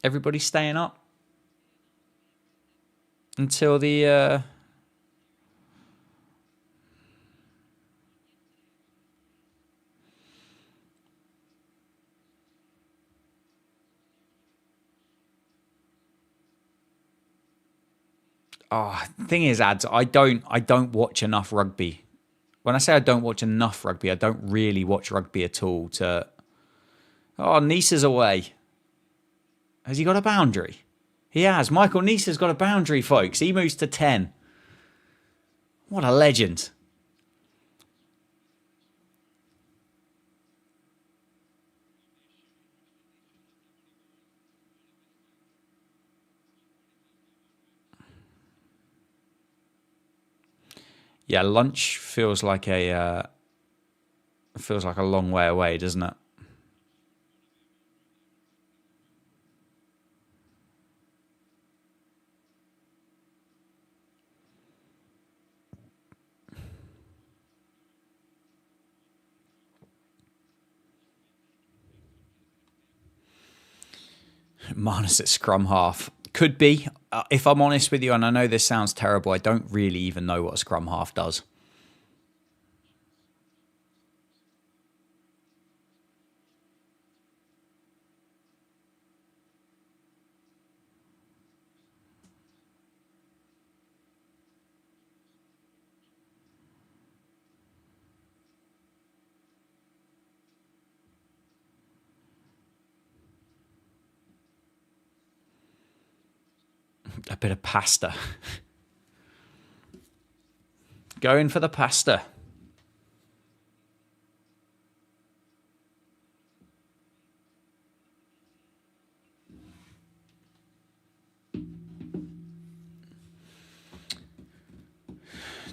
S1: Everybody staying up until the thing is, Ads, I don't watch enough rugby. When I say I don't watch enough rugby, I don't really watch rugby at all to... Oh, Nisa's away. Has he got a boundary? He has. Michael Nisa's got a boundary, folks. He moves to 10. What a legend. Yeah, lunch feels like a long way away, doesn't it? Marnus at scrum half. Could be. If I'm honest with you, and I know this sounds terrible, I don't really even know what a scrum half does. A bit of pasta. Going for the pasta.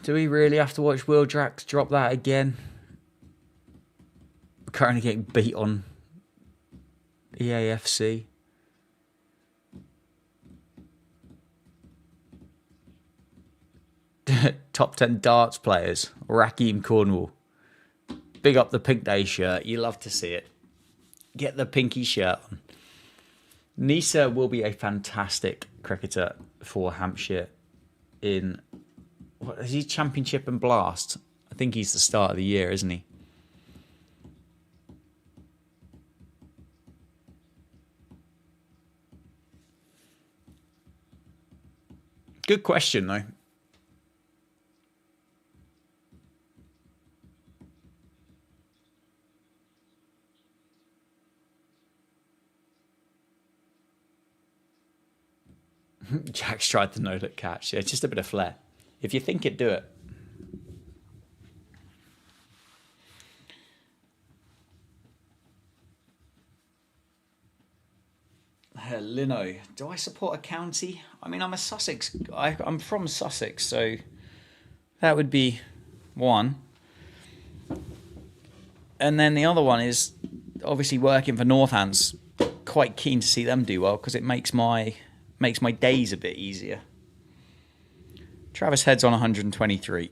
S1: Do we really have to watch Wheeljack drop that again? We're currently getting beat on EAFC. Top 10 darts players. Raheem Cornwall. Big up the Pink Day shirt. You love to see it. Get the pinky shirt on. Nisa will be a fantastic cricketer for Hampshire in... What is he? Championship and Blast? I think he's the start of the year, isn't he? Good question, though. Jack's tried the no-look catch. Yeah, it's just a bit of flair. If you think it, do it. Lino, do I support a county? I mean, I'm a Sussex. I'm from Sussex, so that would be one. And then the other one is obviously working for Northants. Quite keen to see them do well because it makes my days a bit easier. Travis Head's on 123.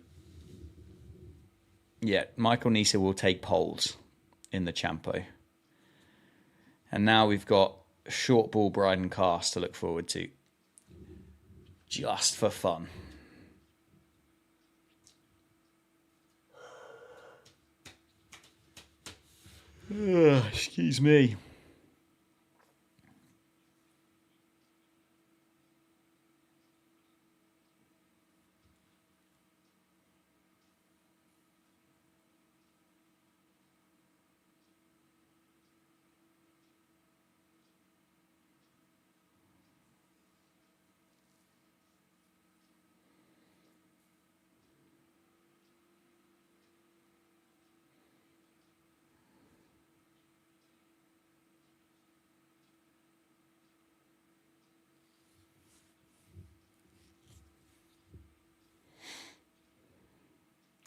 S1: Yeah, Michael Nisa will take poles in the Champo. And now we've got short ball Bryden Cast to look forward to. Just for fun. Excuse me.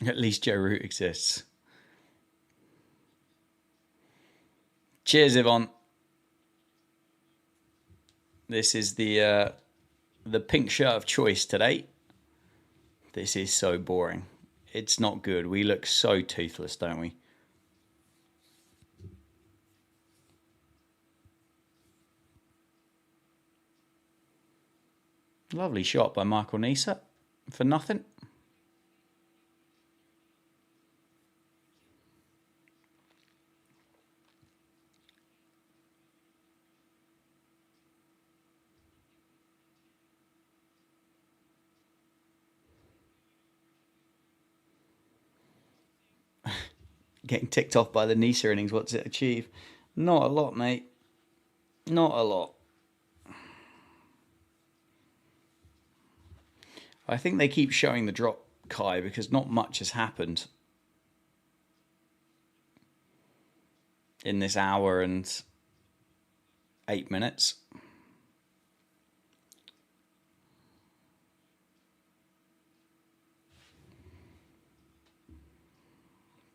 S1: At least Joe Root exists. Cheers, Yvonne. This is the pink shirt of choice today. This is so boring. It's not good. We look so toothless, don't we? Lovely shot by Michael Nisa for nothing. Getting ticked off by the Nisa innings. What's it achieve? Not a lot, mate. Not a lot. I think they keep showing the drop, Kai, because not much has happened in this hour and 8 minutes.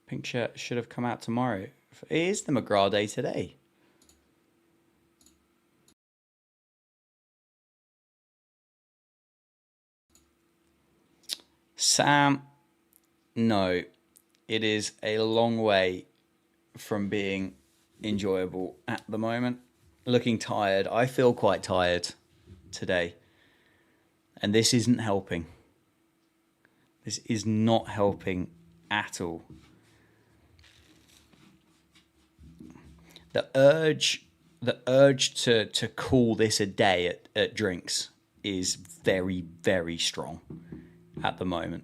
S1: Pink shirt should have come out tomorrow. It is the McGrath day today. Sam, no. It is a long way from being enjoyable at the moment. Looking tired. I feel quite tired today. And this isn't helping. This is not helping at all. The urge to call this a day at drinks is very, very strong at the moment.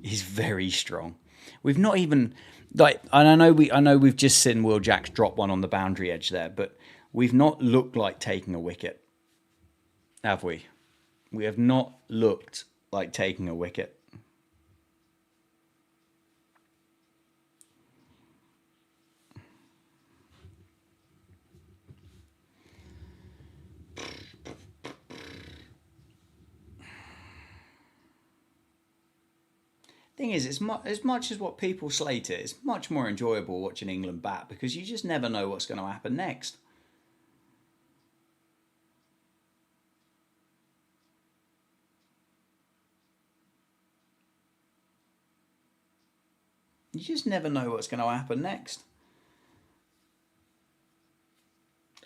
S1: Is very strong. We've not even I know we've just seen Will Jacks drop one on the boundary edge there, but we've not looked like taking a wicket, have we? We have not looked like taking a wicket. Thing is, it's as much as what people slate it, it's much more enjoyable watching England bat because you just never know what's going to happen next. You just never know what's going to happen next.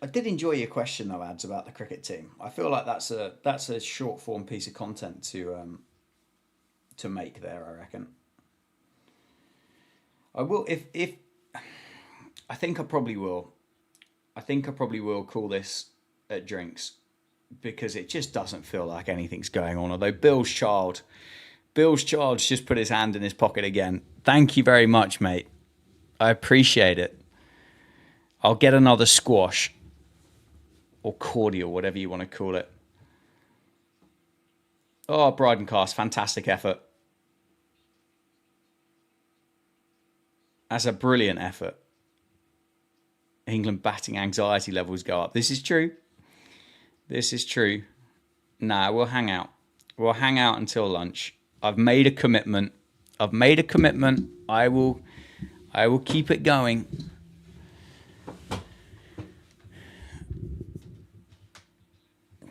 S1: I did enjoy your question though, Ads, about the cricket team. I feel like that's a short form piece of content to make there, I reckon. I will if I think I probably will. I think I probably will call this at drinks because it just doesn't feel like anything's going on. Although Bill's Child's just put his hand in his pocket again. Thank you very much, mate. I appreciate it. I'll get another squash or cordial, whatever you want to call it. Oh, Brydencast, fantastic effort. That's a brilliant effort. England batting anxiety levels go up. This is true. This is true. Nah, we'll hang out. We'll hang out until lunch. I've made a commitment. I will keep it going.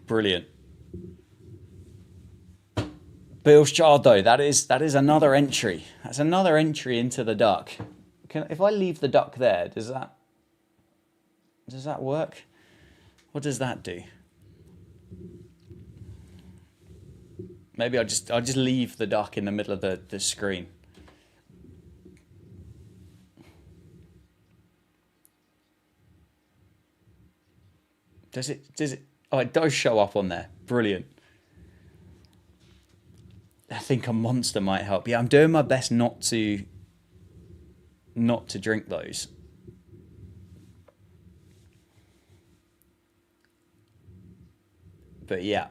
S1: Brilliant. Bill's Child, though, that is another entry. That's another entry into the duck. If I leave the duck there, does that work? What does that do? Maybe I'll just leave the duck in the middle of the screen. Does it? Oh, it does show up on there. Brilliant. I think a monster might help. Yeah, I'm doing my best not to drink those. But yeah,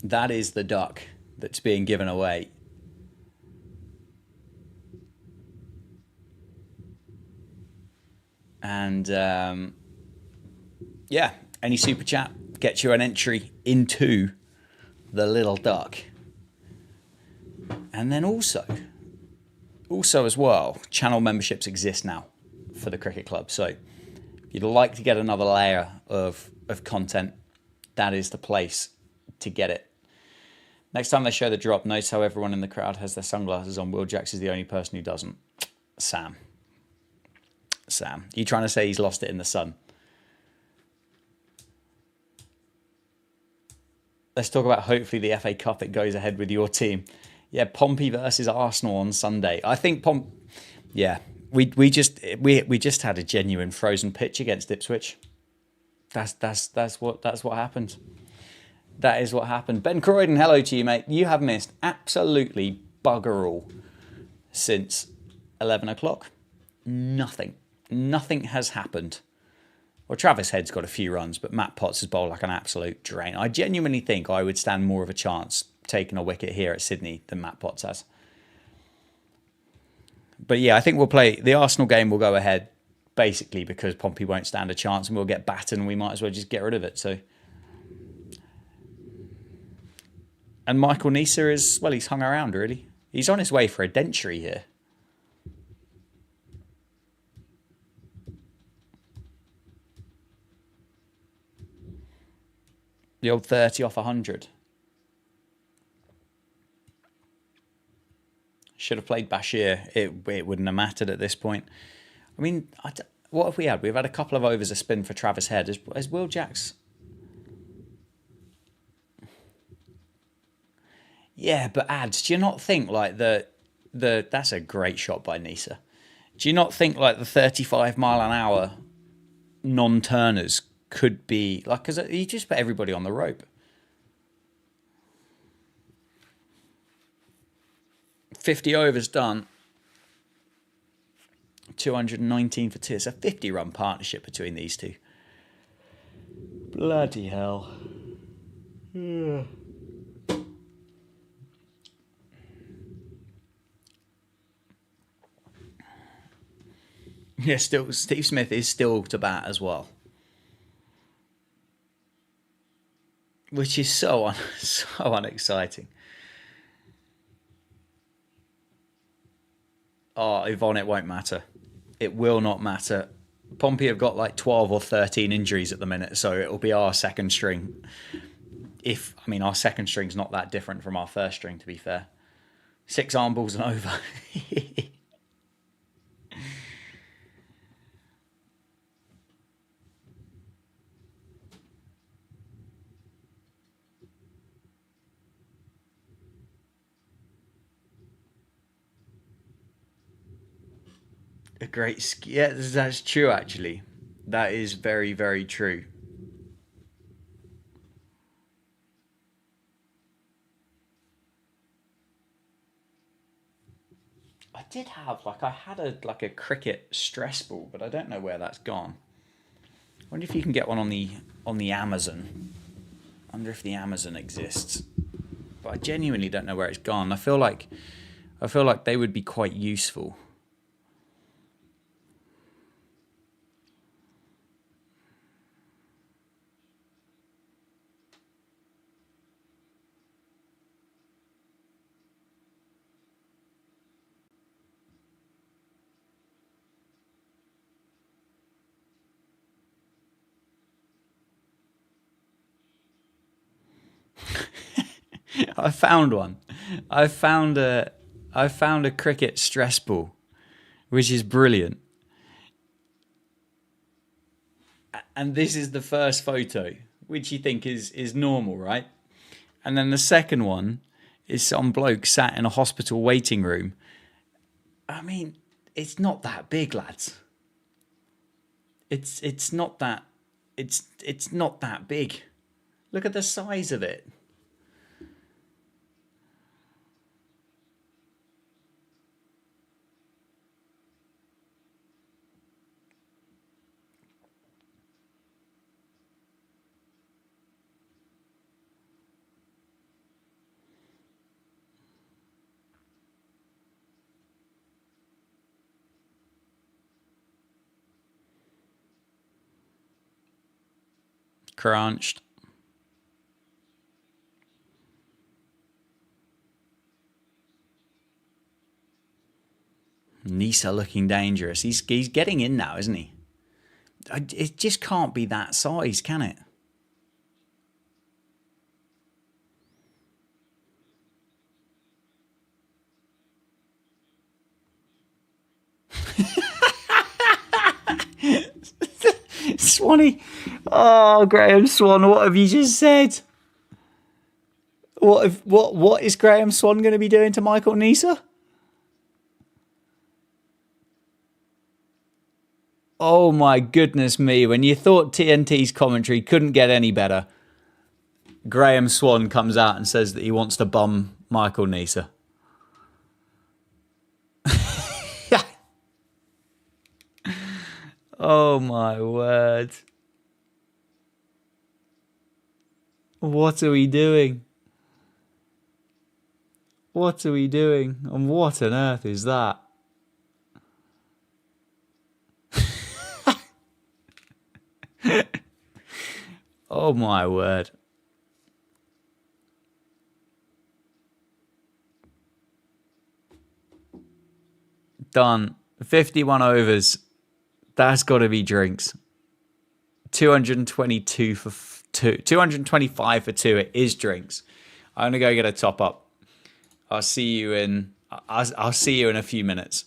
S1: that is the duck that's being given away. And yeah, any super chat gets you an entry into the little duck. And then also as well, channel memberships exist now for the cricket club. So if you'd like to get another layer of content, that is the place to get it. Next time they show the drop, notice how everyone in the crowd has their sunglasses on. Will Jacks is the only person who doesn't. Sam, you trying to say he's lost it in the sun? Let's talk about hopefully the FA Cup. It goes ahead with your team. Yeah, Pompey versus Arsenal on Sunday. I think we just had a genuine frozen pitch against Ipswich. That's what happened. That is what happened. Ben Croydon, hello to you, mate. You have missed absolutely bugger all since 11 o'clock. Nothing has happened. Well, Travis Head's got a few runs, but Matt Potts has bowled like an absolute drain. I genuinely think I would stand more of a chance taking a wicket here at Sydney than Matt Potts has. But yeah, I think we'll play the Arsenal game. Will go ahead basically because Pompey won't stand a chance and we'll get battered and we might as well just get rid of it. So, and Michael Neser is, well, he's hung around really. He's on his way for a dentary here. The old 30 off 100. Should have played Bashir. It wouldn't have mattered at this point. I mean, what have we had? We've had a couple of overs of spin for Travis Head. As Will Jacks. Yeah, but Ads, do you not think like that's a great shot by Nisa. Do you not think like the 35 mile an hour non-turners could be like, because he just put everybody on the rope. 50 overs done. 219 for two. It's a 50-run partnership between these two. Bloody hell. Yeah, still Steve Smith is still to bat as well, which is so unexciting. Oh, Yvonne, it won't matter. It will not matter. Pompey have got like 12 or 13 injuries at the minute, so it'll be our second string. Our second string's not that different from our first string, to be fair. 6 arm balls and over. A great, yeah, that's true. Actually, that is very, very true. I did have I had a cricket stress ball, but I don't know where that's gone. I wonder if you can get one on the Amazon. I wonder if the Amazon exists. But I genuinely don't know where it's gone. I feel like they would be quite useful. I found one. I found a I found a cricket stress ball, which is brilliant. And this is the first photo, which you think is normal, right? And then the second one is some bloke sat in a hospital waiting room. I mean, it's not that big, lads. It's not that it's not that big. Look at the size of it. Crunched. Nisa looking dangerous. He's getting in now, isn't he? It just can't be that size, can it? Swanee. Oh, Graham Swan, what have you just said? What is Graham Swan going to be doing to Michael Nisa? Oh my goodness me, when you thought TNT's commentary couldn't get any better, Graham Swan comes out and says that he wants to bum Michael Nisa. Oh my word. What are we doing? What are we doing? And what on earth is that? Oh my word. Done. 51 overs. That's got to be drinks. 222 for two. 225 for two. It is drinks. I'm going to go get a top up. I'll see you in I'll see you in a few minutes.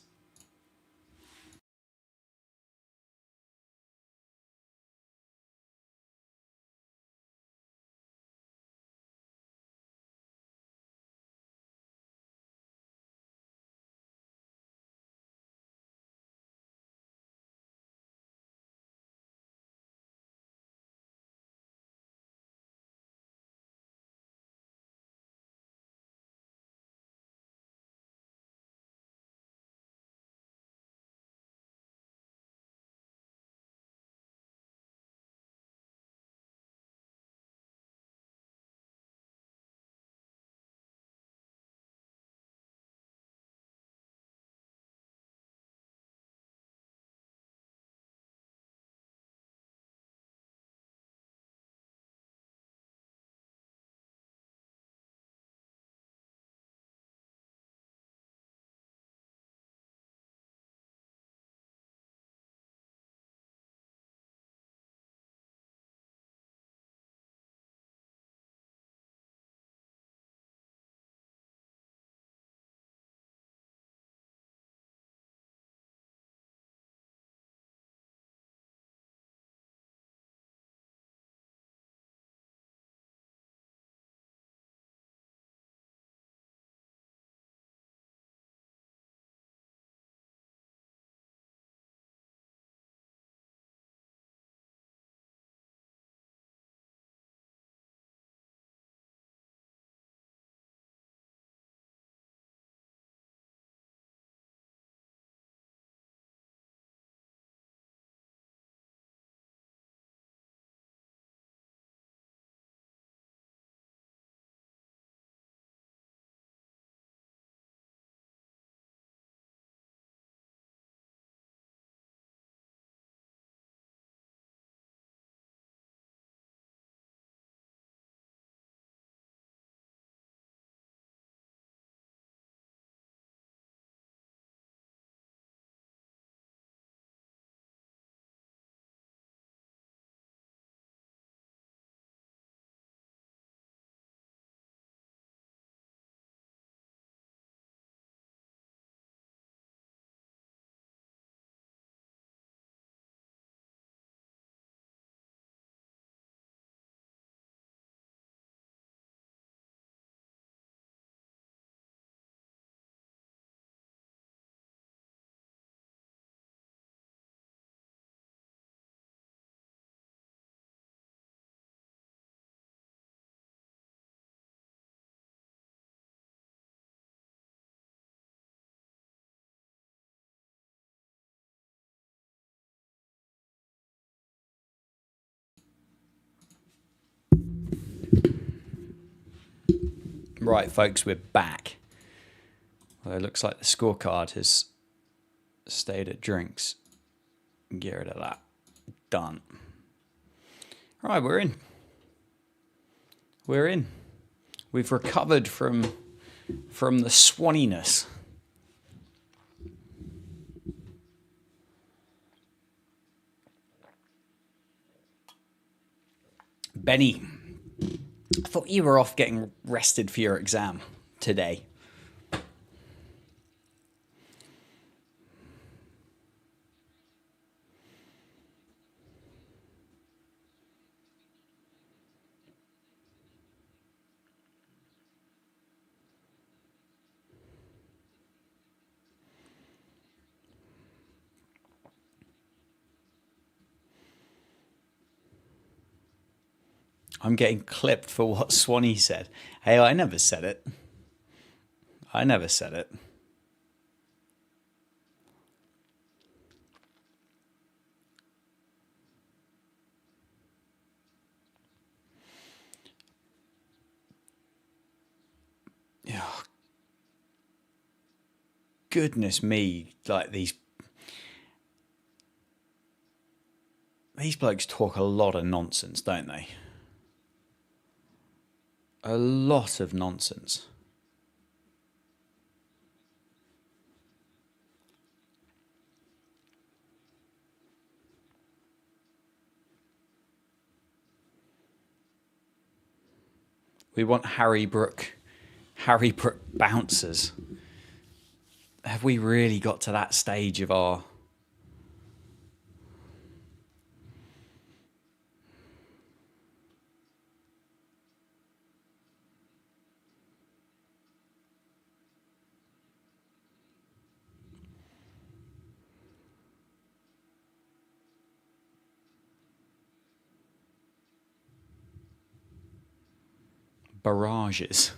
S1: Right, folks, we're back. Well, it looks like the scorecard has stayed at drinks. Get rid of that. Done. Right, we're in. We're in. We've recovered from the swanniness. Benny, I thought you were off getting rested for your exam today. I'm getting clipped for what Swanee said. Hey, I never said it. I never said it. Oh, goodness me, like these blokes talk a lot of nonsense, don't they? A lot of nonsense. We want Harry Brook bouncers. Have we really got to that stage of our... barrages?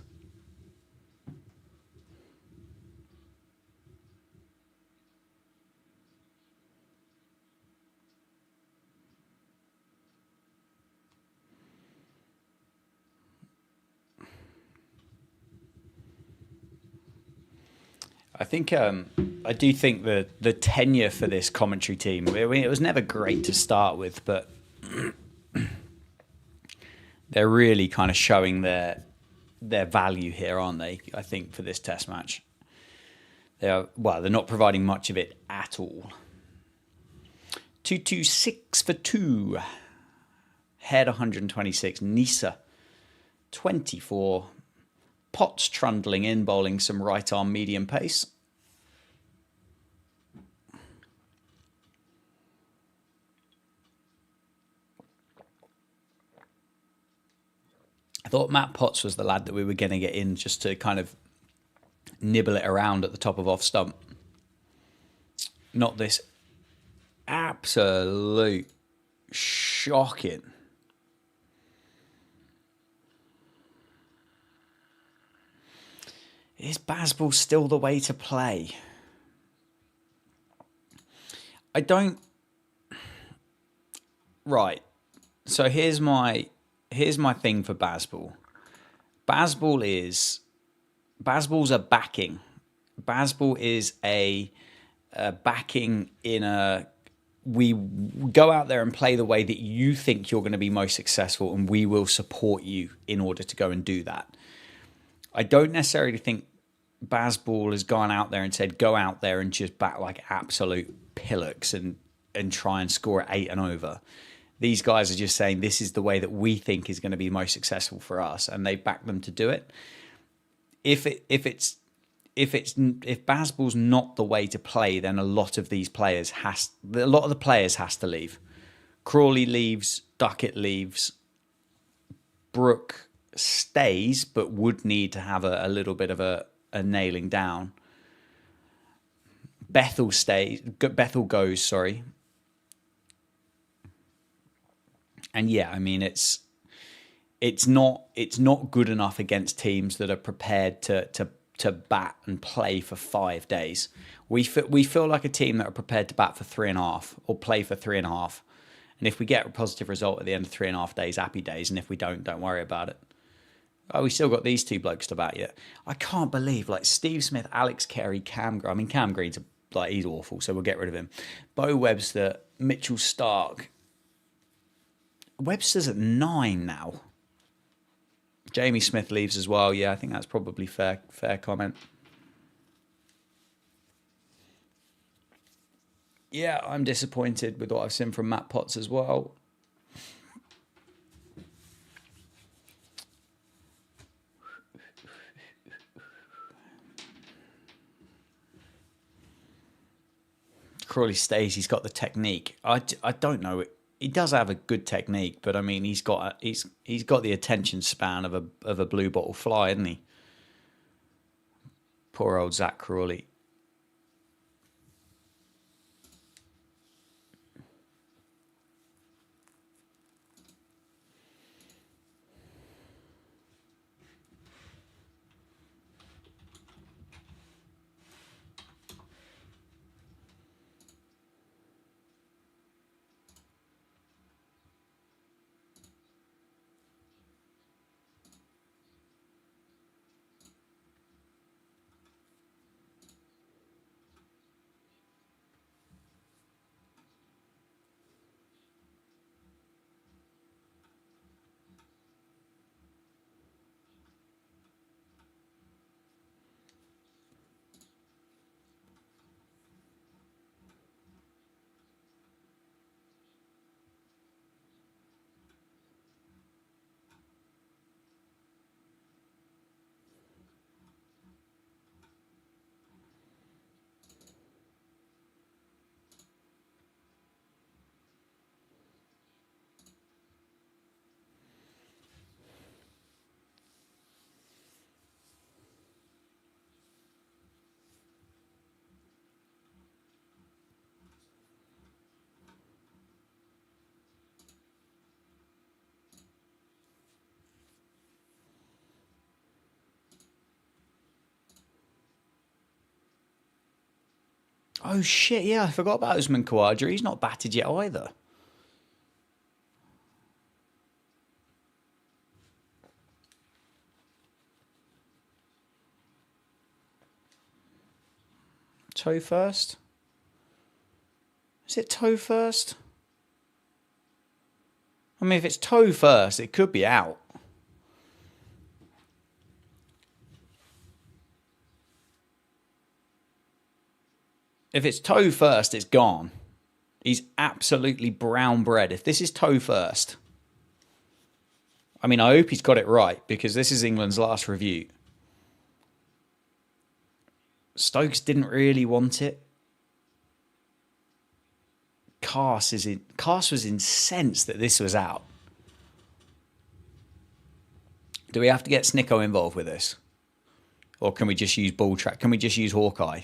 S1: I think I do think the tenure for this commentary team, I mean, it was never great to start with, but they're really kind of showing their value here, aren't they? I think for this test match, they're not providing much of it at all. 226 for 2. Head 126. Nisa 24. Potts trundling in, bowling some right arm medium pace. I thought Matt Potts was the lad that we were going to get in just to kind of nibble it around at the top of off stump. Not this absolute shocking. Is Bazball still the way to play? I don't... Right. So here's my thing for Bazball. Bazball's a backing. Bazball is a backing in a... We go out there and play the way that you think you're going to be most successful, and we will support you in order to go and do that. I don't necessarily think Bazball has gone out there and said, go out there and just bat like absolute pillocks and try and score at 8 and over. These guys are just saying this is the way that we think is going to be most successful for us, and they back them to do it. If Bazball's not the way to play, then a lot of the players has to leave. Crawley leaves, Duckett leaves, Brook stays, but would need to have a little bit of a nailing down. Bethel goes, sorry. And yeah, I mean it's not good enough against teams that are prepared to bat and play for 5 days. We feel like a team that are prepared to bat for 3.5 or play for 3.5. And if we get a positive result at the end of 3.5 days, happy days. And if we don't worry about it. Oh, we still got these two blokes to bat yet. I can't believe, like, Steve Smith, Alex Carey, Cam Green. I mean, Cam Green's, like, he's awful, so we'll get rid of him. Bo Webster, Mitchell Stark. Webster's at 9 now. Jamie Smith leaves as well. Yeah, I think that's probably fair comment. Yeah, I'm disappointed with what I've seen from Matt Potts as well. Crawley stays. He's got the technique. I don't know. He does have a good technique, but I mean, he's got the attention span of a blue bottle fly, isn't he? Poor old Zach Crawley. Oh shit! Yeah, I forgot about Usman Khawaja. He's not batted yet either. Toe first? Is it toe first? I mean, if it's toe first, it could be out. If it's toe first, it's gone. He's absolutely brown bread. If this is toe first, I mean, I hope he's got it right, because this is England's last review. Stokes didn't really want it. Cast was incensed that this was out. Do we have to get Snicko involved with this? Or can we just use ball track? Can we just use Hawkeye?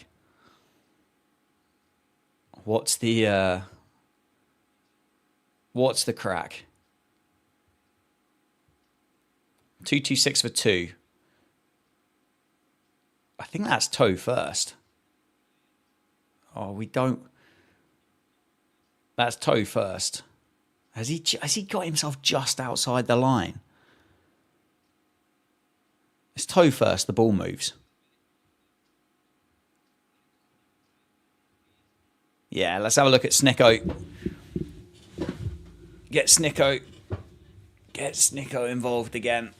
S1: What's the crack? 226 for 2. I think that's toe first. Oh, we don't. That's toe first. Has he got himself just outside the line? It's toe first. The ball moves. Yeah, let's have a look at Snicko. Get Snicko involved again.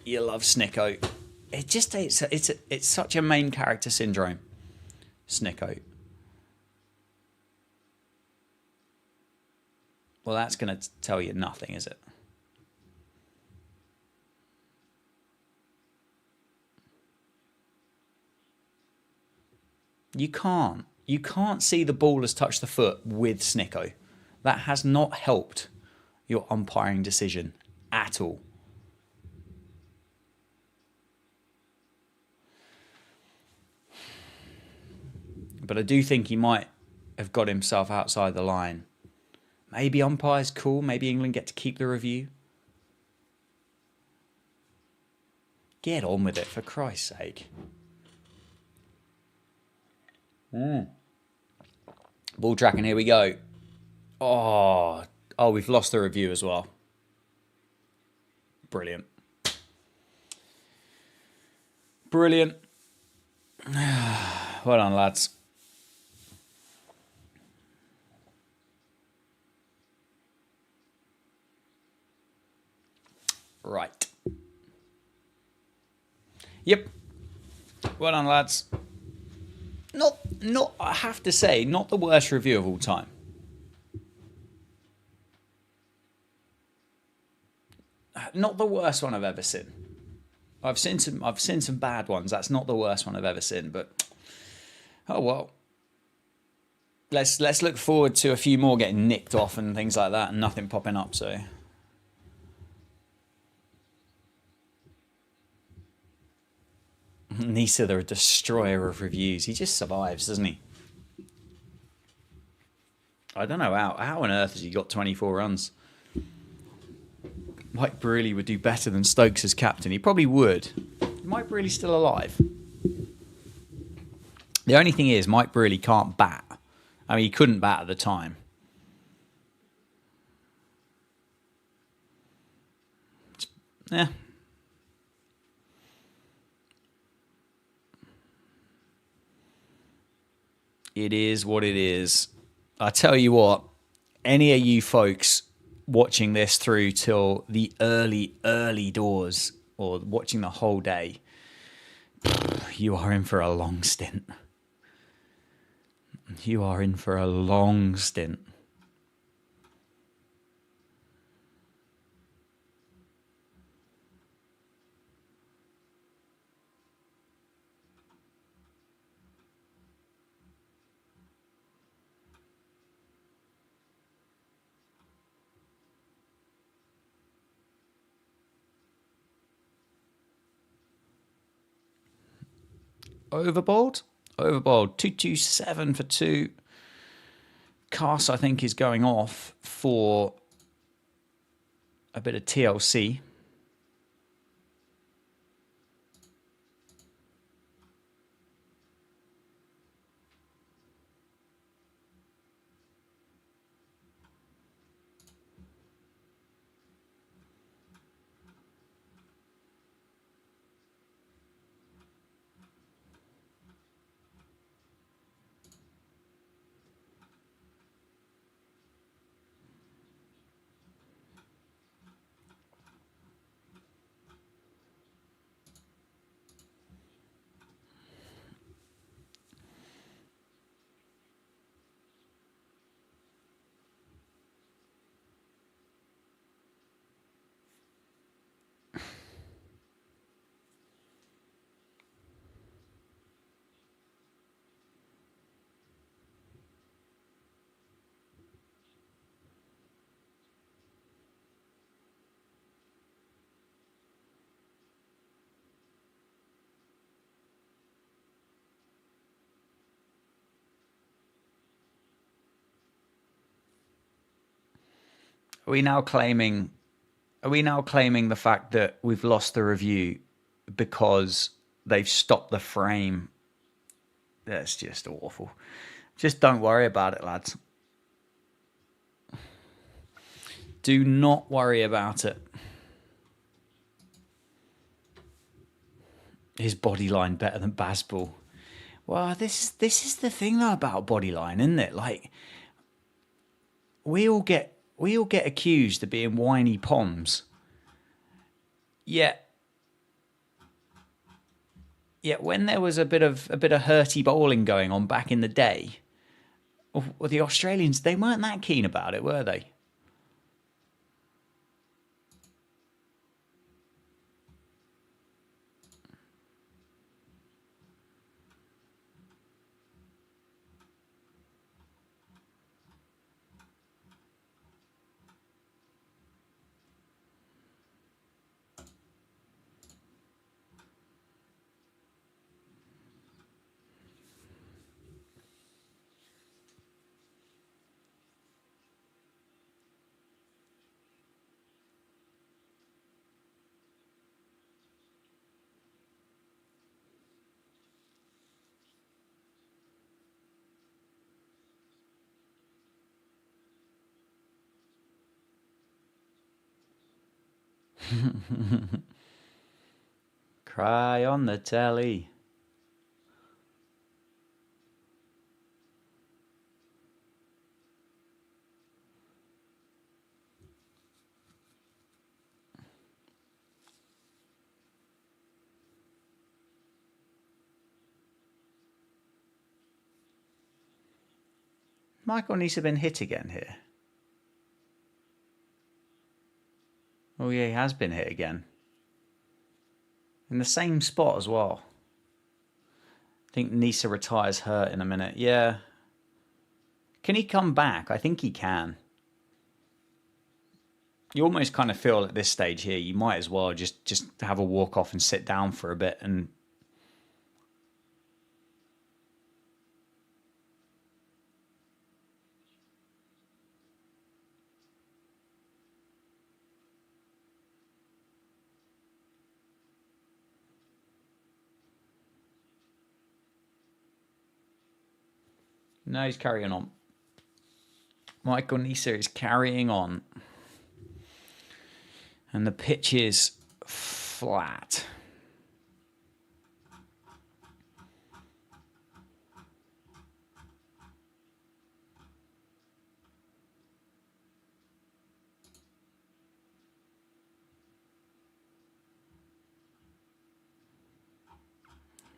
S1: You love Snicko. It's such a main character syndrome. Snicko. Well, that's going to tell you nothing, is it? You can't. You can't see the ball has touched the foot with Snicko. That has not helped your umpiring decision at all. But I do think he might have got himself outside the line. Maybe umpire's cool. Maybe England get to keep the review. Get on with it, for Christ's sake. Ball tracking, here we go. Oh, we've lost the review as well. Brilliant. Brilliant. Well done, lads. Right. Yep. Well done, lads. Not. I have to say, not the worst review of all time. Not the worst one I've ever seen. I've seen some bad ones. That's not the worst one I've ever seen. But oh well. Let's look forward to a few more getting nicked off and things like that, and nothing popping up. So. Nisa, the destroyer of reviews. He just survives, doesn't he? I don't know how on earth has he got 24 runs. Mike Brearley would do better than Stokes as captain. He probably would. Mike Brearley's still alive. The only thing is, Mike Brearley can't bat. I mean, he couldn't bat at the time. Yeah. It is what it is. I tell you what, any of you folks watching this through till the early doors or watching the whole day, you are in for a long stint. You are in for a long stint. Overbowled? Overbowled. 227 for 2. Cass, I think, is going off for a bit of TLC. Are we now claiming the fact that we've lost the review because they've stopped the frame? That's just awful. Just don't worry about it, lads. Do not worry about it. His body line better than Bazball. Well, this is the thing though about body line, isn't it? Like we all get accused of being whiny poms. Yet when there was a bit of hurty bowling going on back in the day, well, the Australians, they weren't that keen about it, were they? Cry on the telly. Michael needs to have been hit again here. Oh yeah, he has been hit again. In the same spot as well. I think Nisa retires hurt in a minute. Yeah. Can he come back? I think he can. You almost kind of feel at this stage here, you might as well just have a walk off and sit down for a bit and... No, he's carrying on. Michael Nisa is carrying on. And the pitch is flat.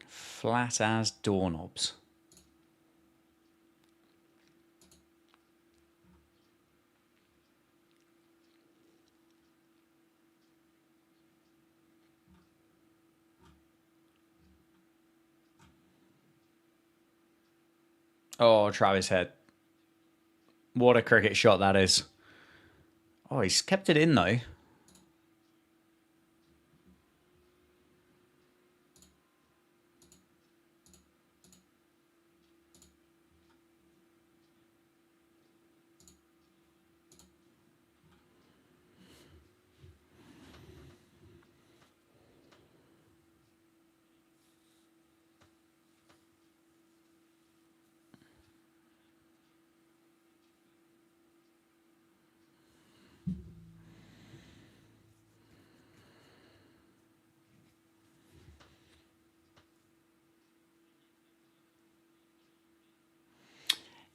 S1: Flat as doorknobs. Oh, Travis Head. What a cricket shot that is. Oh, he's kept it in though.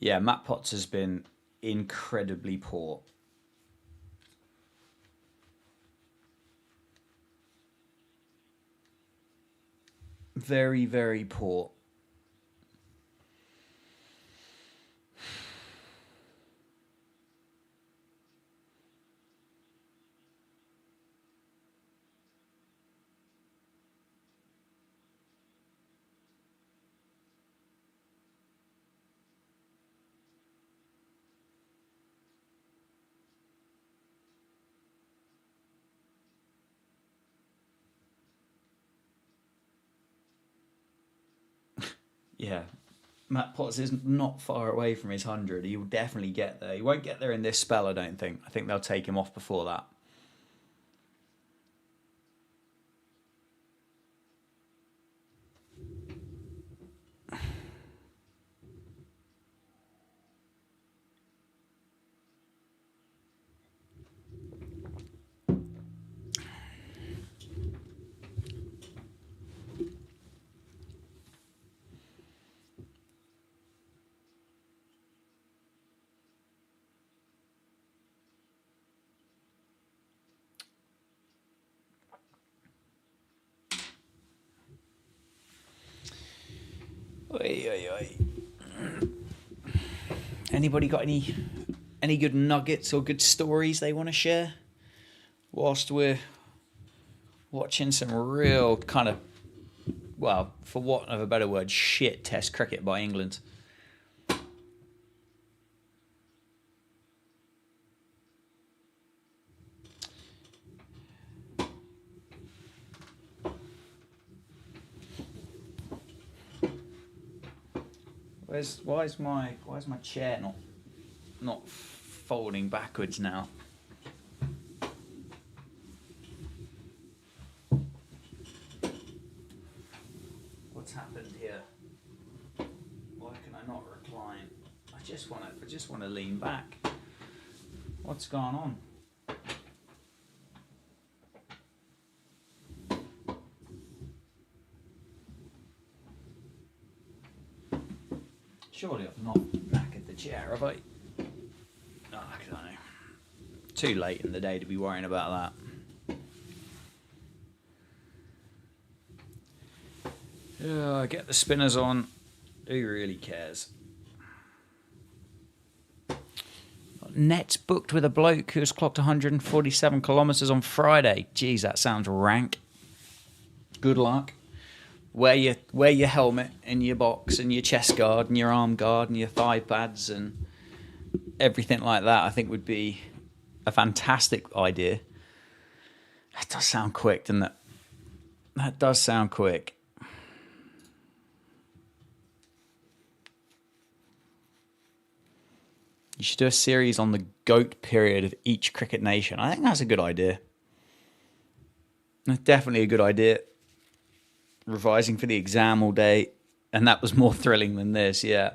S1: Yeah, Matt Potts has been incredibly poor. Very, very poor. Yeah, Matt Potts is not far away from his 100. He will definitely get there. He won't get there in this spell, I don't think. I think they'll take him off before that. Oi, oi, oi. Anybody got any good nuggets or good stories they want to share whilst we're watching some real kind of, well, for want of a better word, shit test cricket by England? Why is my chair not folding backwards now? What's happened here? Why can I not recline? I just want to lean back. What's going on? Surely I've not knackered the chair, have I? Oh, I don't know. Too late in the day to be worrying about that. Get the spinners on. Who really cares? Nets booked with a bloke who has clocked 147 kilometres on Friday. Jeez, that sounds rank. Good luck. Wear your helmet and your box and your chest guard and your arm guard and your thigh pads and everything like that. I think would be a fantastic idea. That does sound quick, doesn't it? That does sound quick. You should do a series on the GOAT period of each cricket nation. I think that's a good idea. That's definitely a good idea. Revising for the exam all day, and that was more thrilling than this, yeah.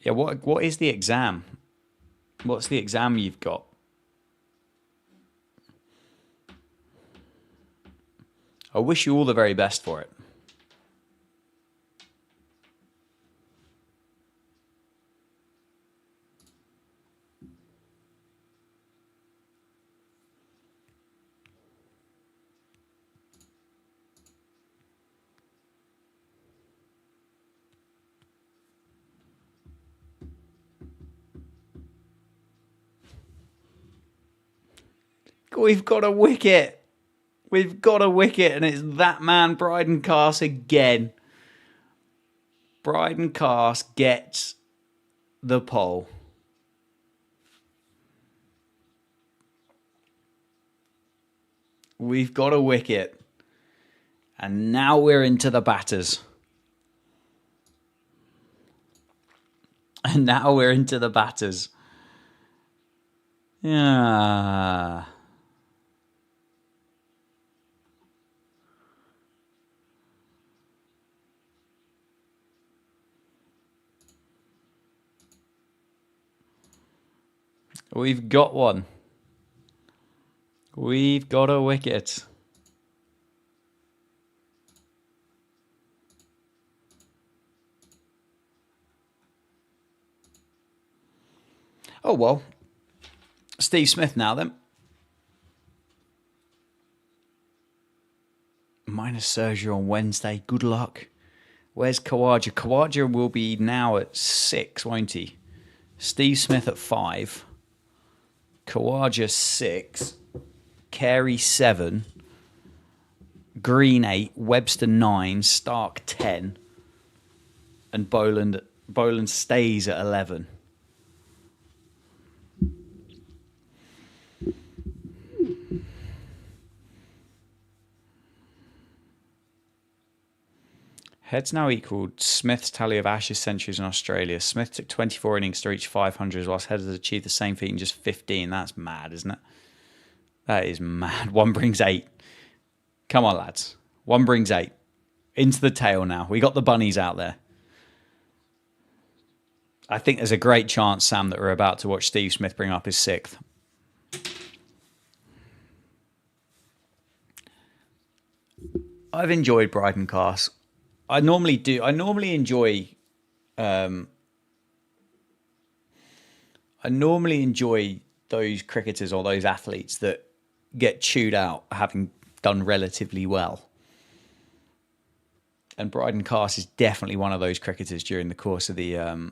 S1: Yeah, what is the exam? What's the exam you've got? I wish you all the very best for it. We've got a wicket. We've got a wicket, and it's that man, Bryden Cast, again. Bryden Cast gets the pole. We've got a wicket. And now we're into the batters. And now we're into the batters. Yeah. We've got one. We've got a wicket. Oh, well. Steve Smith now, then. Minor surgery on Wednesday. Good luck. Where's Khawaja? Khawaja will be now at 6, won't he? Steve Smith at 5. Khawaja 6. Carey 7. Green 8. Webster 9. Stark 10. And Boland stays at 11. Heads now equalled Smith's tally of Ashes centuries in Australia. Smith took 24 innings to reach 500, whilst Heads has achieved the same feat in just 15. That's mad, isn't it? That is mad. 1 brings 8. Come on, lads. 1 brings 8. Into the tail now. We got the bunnies out there. I think there's a great chance, Sam, that we're about to watch Steve Smith bring up his 6th. I've enjoyed Bryden Cast. I normally do. I normally enjoy those cricketers or those athletes that get chewed out having done relatively well. And Bryden Cast is definitely one of those cricketers during the course of the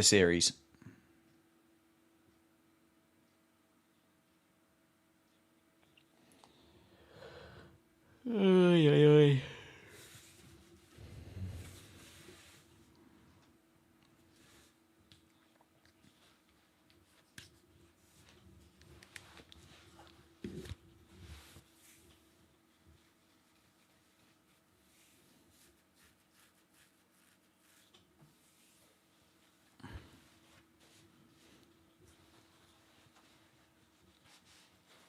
S1: series. Oy, oy, oy.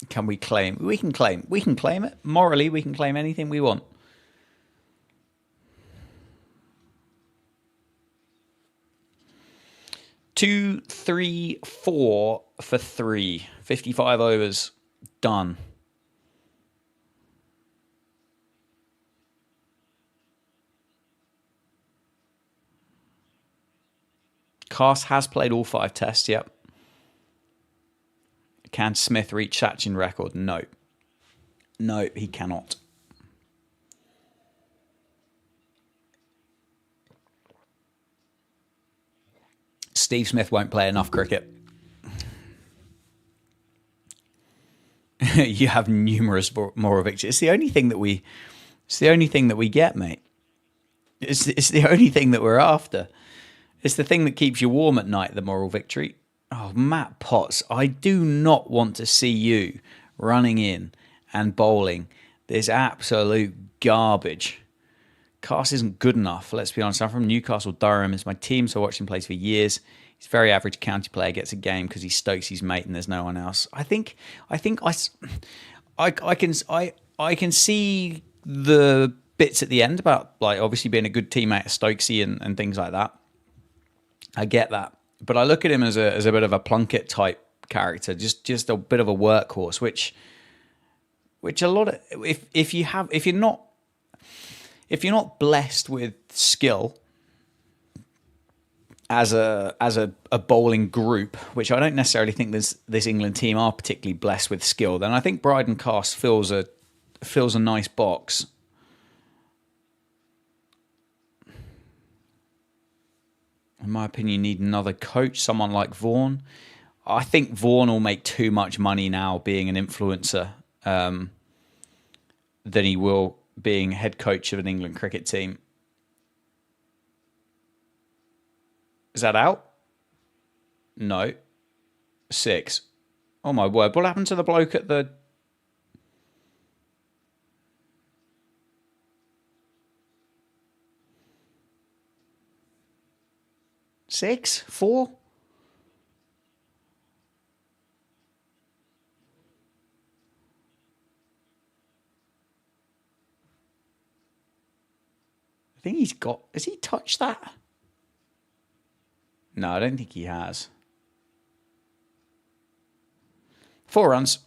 S1: Can we claim? We can claim. We can claim it. Morally, we can claim anything we want. Two, three, four for 3. 55 overs. Done. Cast has played all 5 tests, yep. Can Smith reach Sachin record? No. No, he cannot. Steve Smith won't play enough cricket. You have numerous moral victories. It's the only thing that we get, mate. It's the only thing that we're after. It's the thing that keeps you warm at night, the moral victory. Oh, Matt Potts, I do not want to see you running in and bowling this absolute garbage. Cast isn't good enough, let's be honest. I'm from Newcastle, Durham. It's my team, so I watched him play for years. He's a very average county player, gets a game because he's Stokes' mate and there's no one else. I can see the bits at the end about, like, obviously being a good teammate of Stokesy and things like that. I get that. But I look at him as a bit of a Plunkett type character, just a bit of a workhorse, which a lot of if you're not blessed with skill as a bowling group, which I don't necessarily think this England team are particularly blessed with skill, then I think Bryden Cast fills a nice box. In my opinion, need another coach, someone like Vaughan. I think Vaughan will make too much money now being an influencer than he will being head coach of an England cricket team. Is that out? No. 6. Oh my word. What happened to the bloke at the... Six? 4? I think he's got... Has he touched that? No, I don't think he has. 4 runs.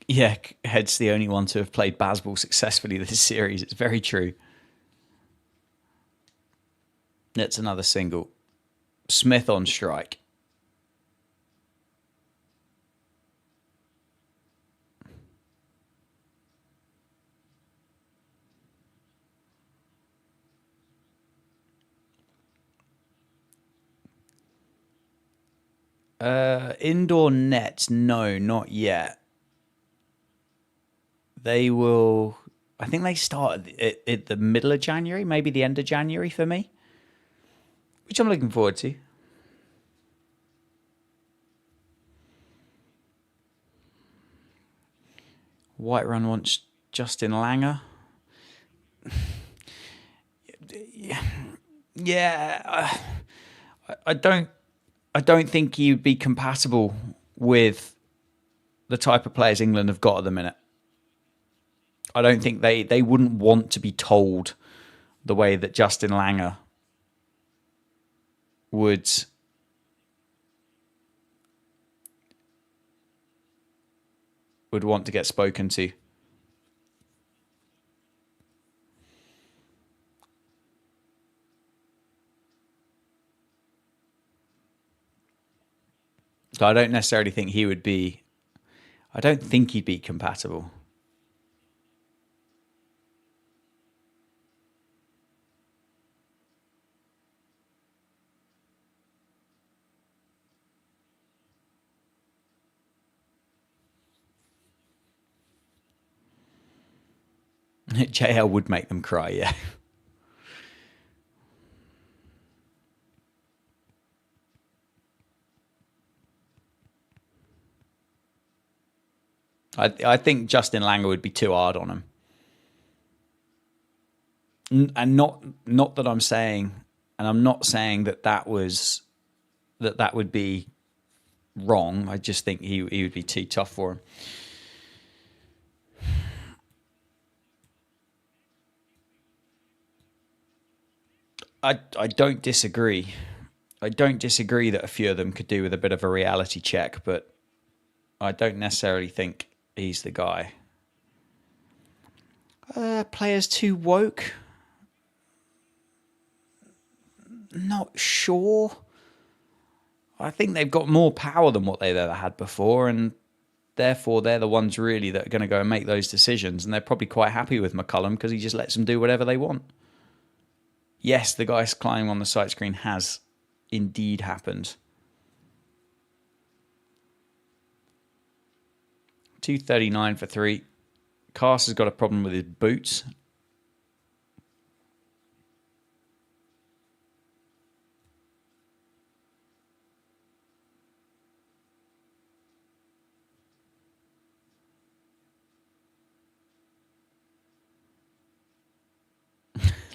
S1: Yeah, Head's the only one to have played Bazball successfully this series. It's very true. That's another single. Smith on strike. Indoor nets, no, not yet. They will... I think they start at the middle of January, maybe the end of January for me, which I'm looking forward to. Whiterun wants Justin Langer. Yeah, I don't think he'd be compatible with the type of players England have got at the minute. I don't think they wouldn't want to be told the way that Justin Langer would want to get spoken to. So I don't necessarily think he would be... I don't think he'd be compatible. JL would make them cry, yeah. I think Justin Langer would be too hard on him. And not that I'm saying, and I'm not saying that was that would be wrong. I just think he would be too tough for him. I don't disagree. I don't disagree that a few of them could do with a bit of a reality check, but I don't necessarily think he's the guy. Players too woke? Not sure. I think they've got more power than what they've ever had before, and therefore they're the ones really that are going to go and make those decisions, and they're probably quite happy with McCullum because he just lets them do whatever they want. Yes, the guy climbing on the sight screen has indeed happened. 239 for 3. Cast has got a problem with his boots.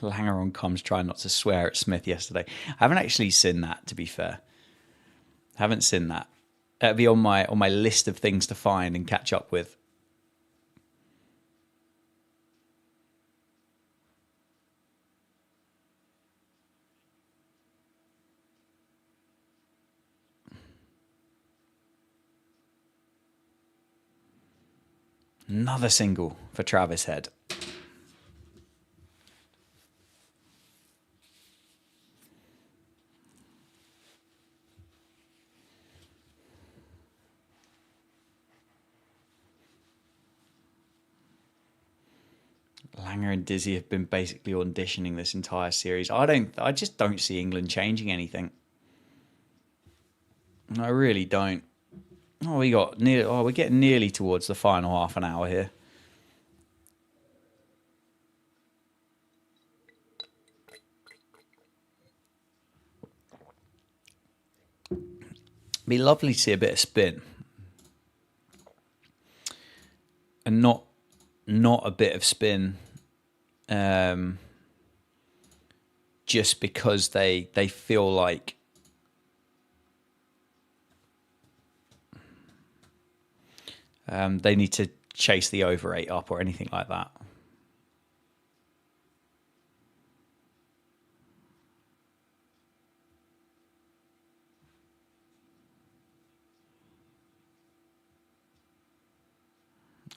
S1: Langer on comms trying not to swear at Smith yesterday. I haven't actually seen that, to be fair. Haven't seen that. That'll be on my list of things to find and catch up with. Another single for Travis Head. Langer and Dizzy have been basically auditioning this entire series. I just don't see England changing anything. I really don't. We're getting nearly towards the final half an hour here. Be lovely to see a bit of spin. And not a bit of spin just because they feel like they need to chase the over 8 up or anything like that.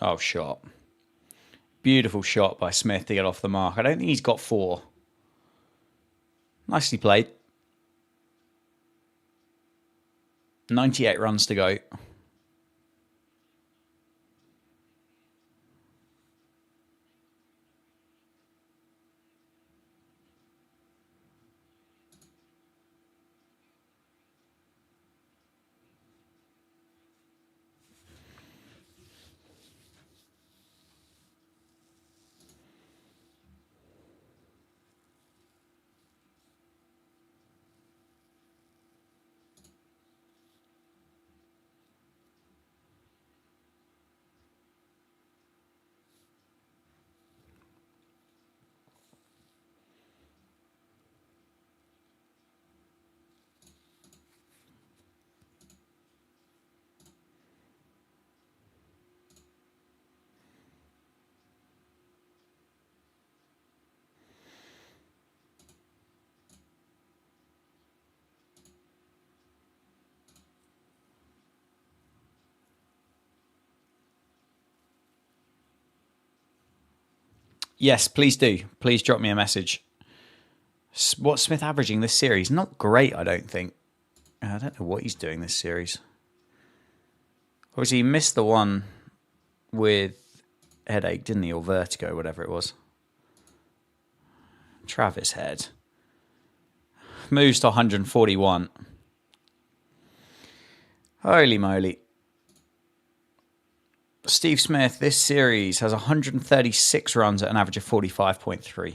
S1: Oh, shot. Beautiful shot by Smith to get off the mark. I don't think he's got 4. Nicely played. 98 runs to go. Yes, please do. Please drop me a message. What's Smith averaging this series? Not great, I don't think. I don't know what he's doing this series. Obviously, he missed the one with headache, didn't he? Or vertigo, whatever it was. Travis Head. Moves to 141. Holy moly. Steve Smith, this series has 136 runs at an average of 45.3.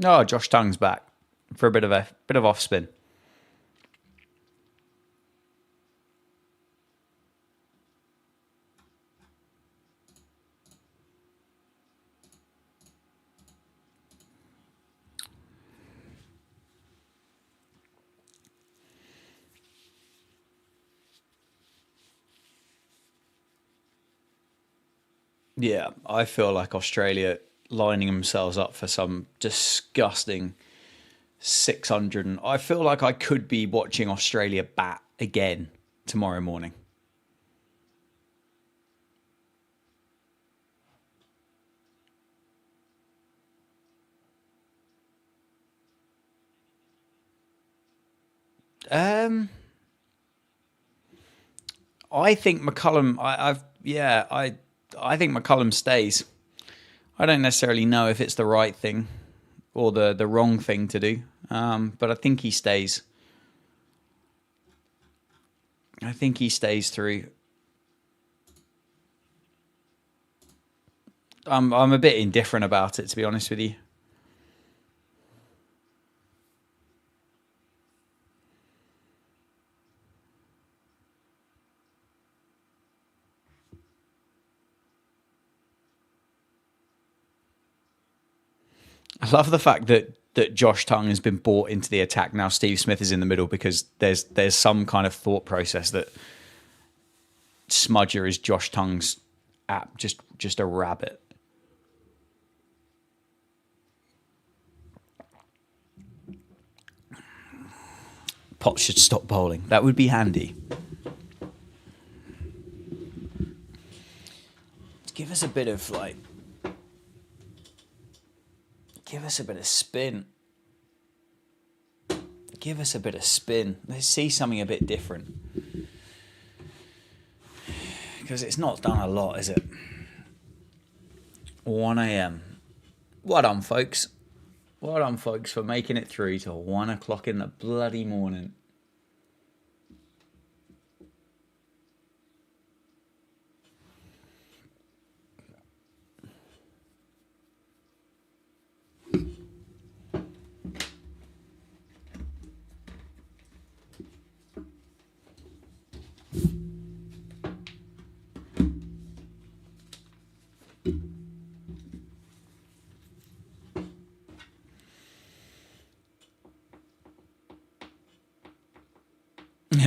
S1: Oh, Josh Tongue's back for a bit of off spin. Yeah, I feel like Australia lining themselves up for some disgusting 600. And I feel like I could be watching Australia bat again tomorrow morning. Um, I think McCullum. I think McCullum stays. I don't necessarily know if it's the right thing or the wrong thing to do, but I think he stays. I think he stays through. I'm a bit indifferent about it, to be honest with you. I love the fact that Josh Tongue has been brought into the attack. Now Steve Smith is in the middle because there's some kind of thought process that Smudger is Josh Tongue's app, just a rabbit. Potts should stop bowling. That would be handy. Give us a bit of give us a bit of spin. Give us a bit of spin. Let's see something a bit different. Because it's not done a lot, is it? 1 a.m. Well done, folks. Well done, folks, for making it through till 1 o'clock in the bloody morning.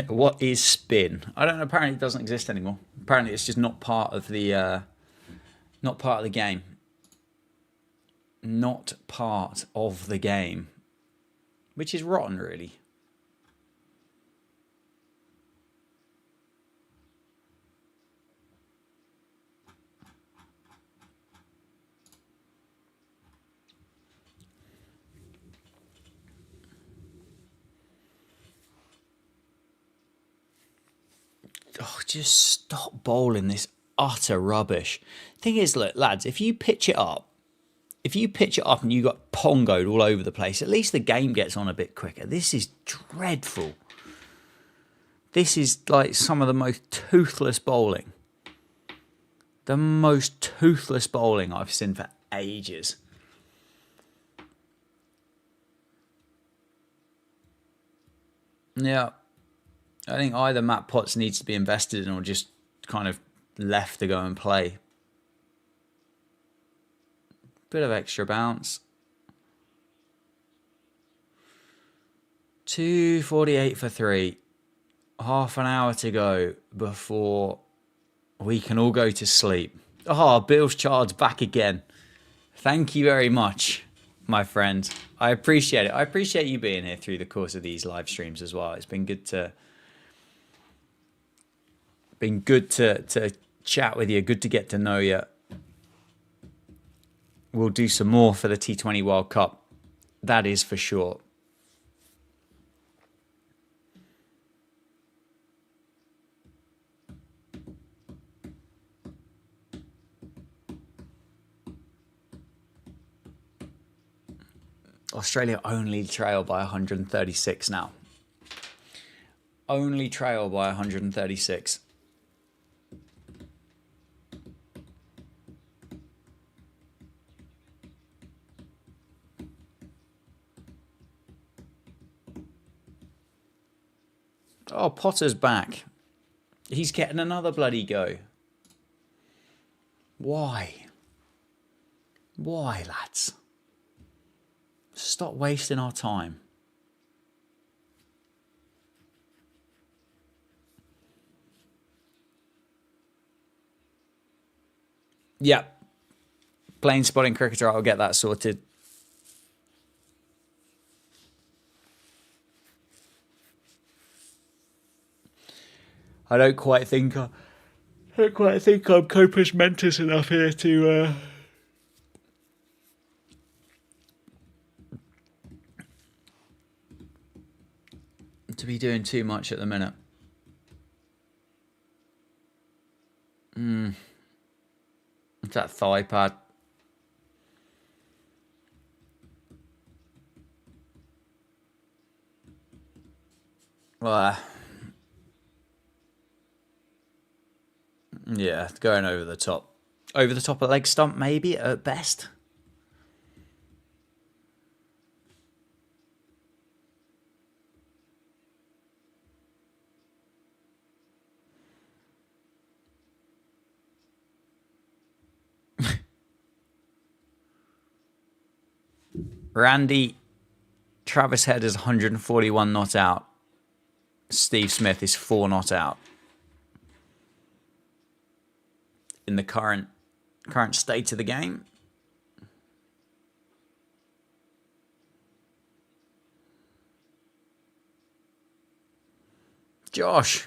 S1: What is spin? I don't know. Apparently, it doesn't exist anymore. Apparently, it's just not part of the game. Not part of the game, which is rotten, really. Oh, just stop bowling this utter rubbish. Thing is, look, lads, if you pitch it up and you got pongoed all over the place, at least the game gets on a bit quicker. This is dreadful. This is like some of the most toothless bowling. The most toothless bowling I've seen for ages. Yeah. I think either Matt Potts needs to be invested in or just kind of left to go and play. Bit of extra bounce. 248 for 3. Half an hour to go before we can all go to sleep. Oh, Bill's Chard's back again. Thank you very much, my friend. I appreciate it. I appreciate you being here through the course of these live streams as well. It's been good to chat with you. Good to get to know you. We'll do some more for the T20 World Cup. That is for sure. Australia only trail by 136 now. Only trail by 136. Oh, Potter's back. He's getting another bloody go. Why? Why, lads? Stop wasting our time. Yeah. Plain spotting cricketer, I'll get that sorted. I don't quite think I'm Copus Mentis enough here to be doing too much at the minute. It's that thigh pad. Yeah, going over the top. Over the top of leg stump, maybe, at best. Randy, Travis Head is 141 not out. Steve Smith is 4 not out. In the current state of the game. Josh.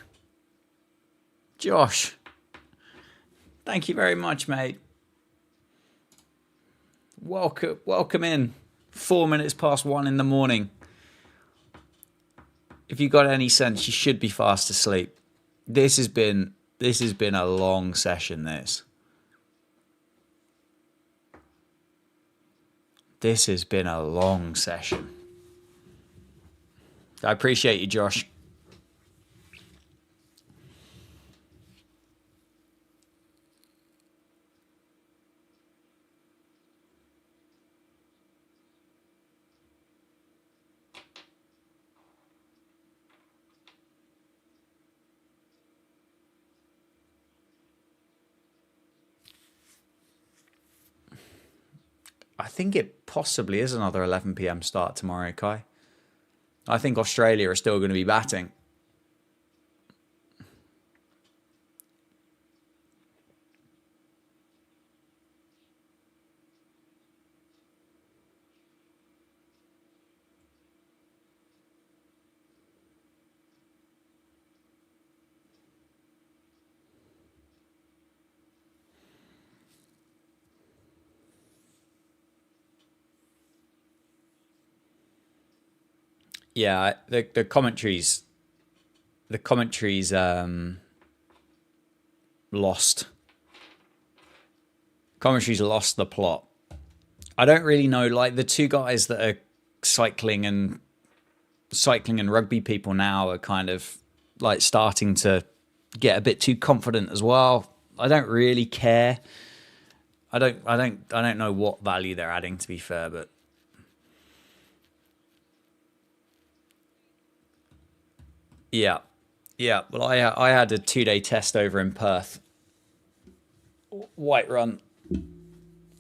S1: Thank you very much, mate. Welcome in. 4 minutes past 1 in the morning. If you got any sense, you should be fast asleep. This has been a long session, this. This has been a long session. I appreciate you, Josh. I think it possibly is another 11 p.m. start tomorrow, Kai. I think Australia are still going to be batting. Yeah, the commentaries lost. Commentaries lost the plot. I don't really know, like the two guys that are cycling and rugby people now are kind of like starting to get a bit too confident as well. I don't really care. I don't know what value they're adding, to be fair, but yeah. Well, I had a 2-day test over in Perth, White Run,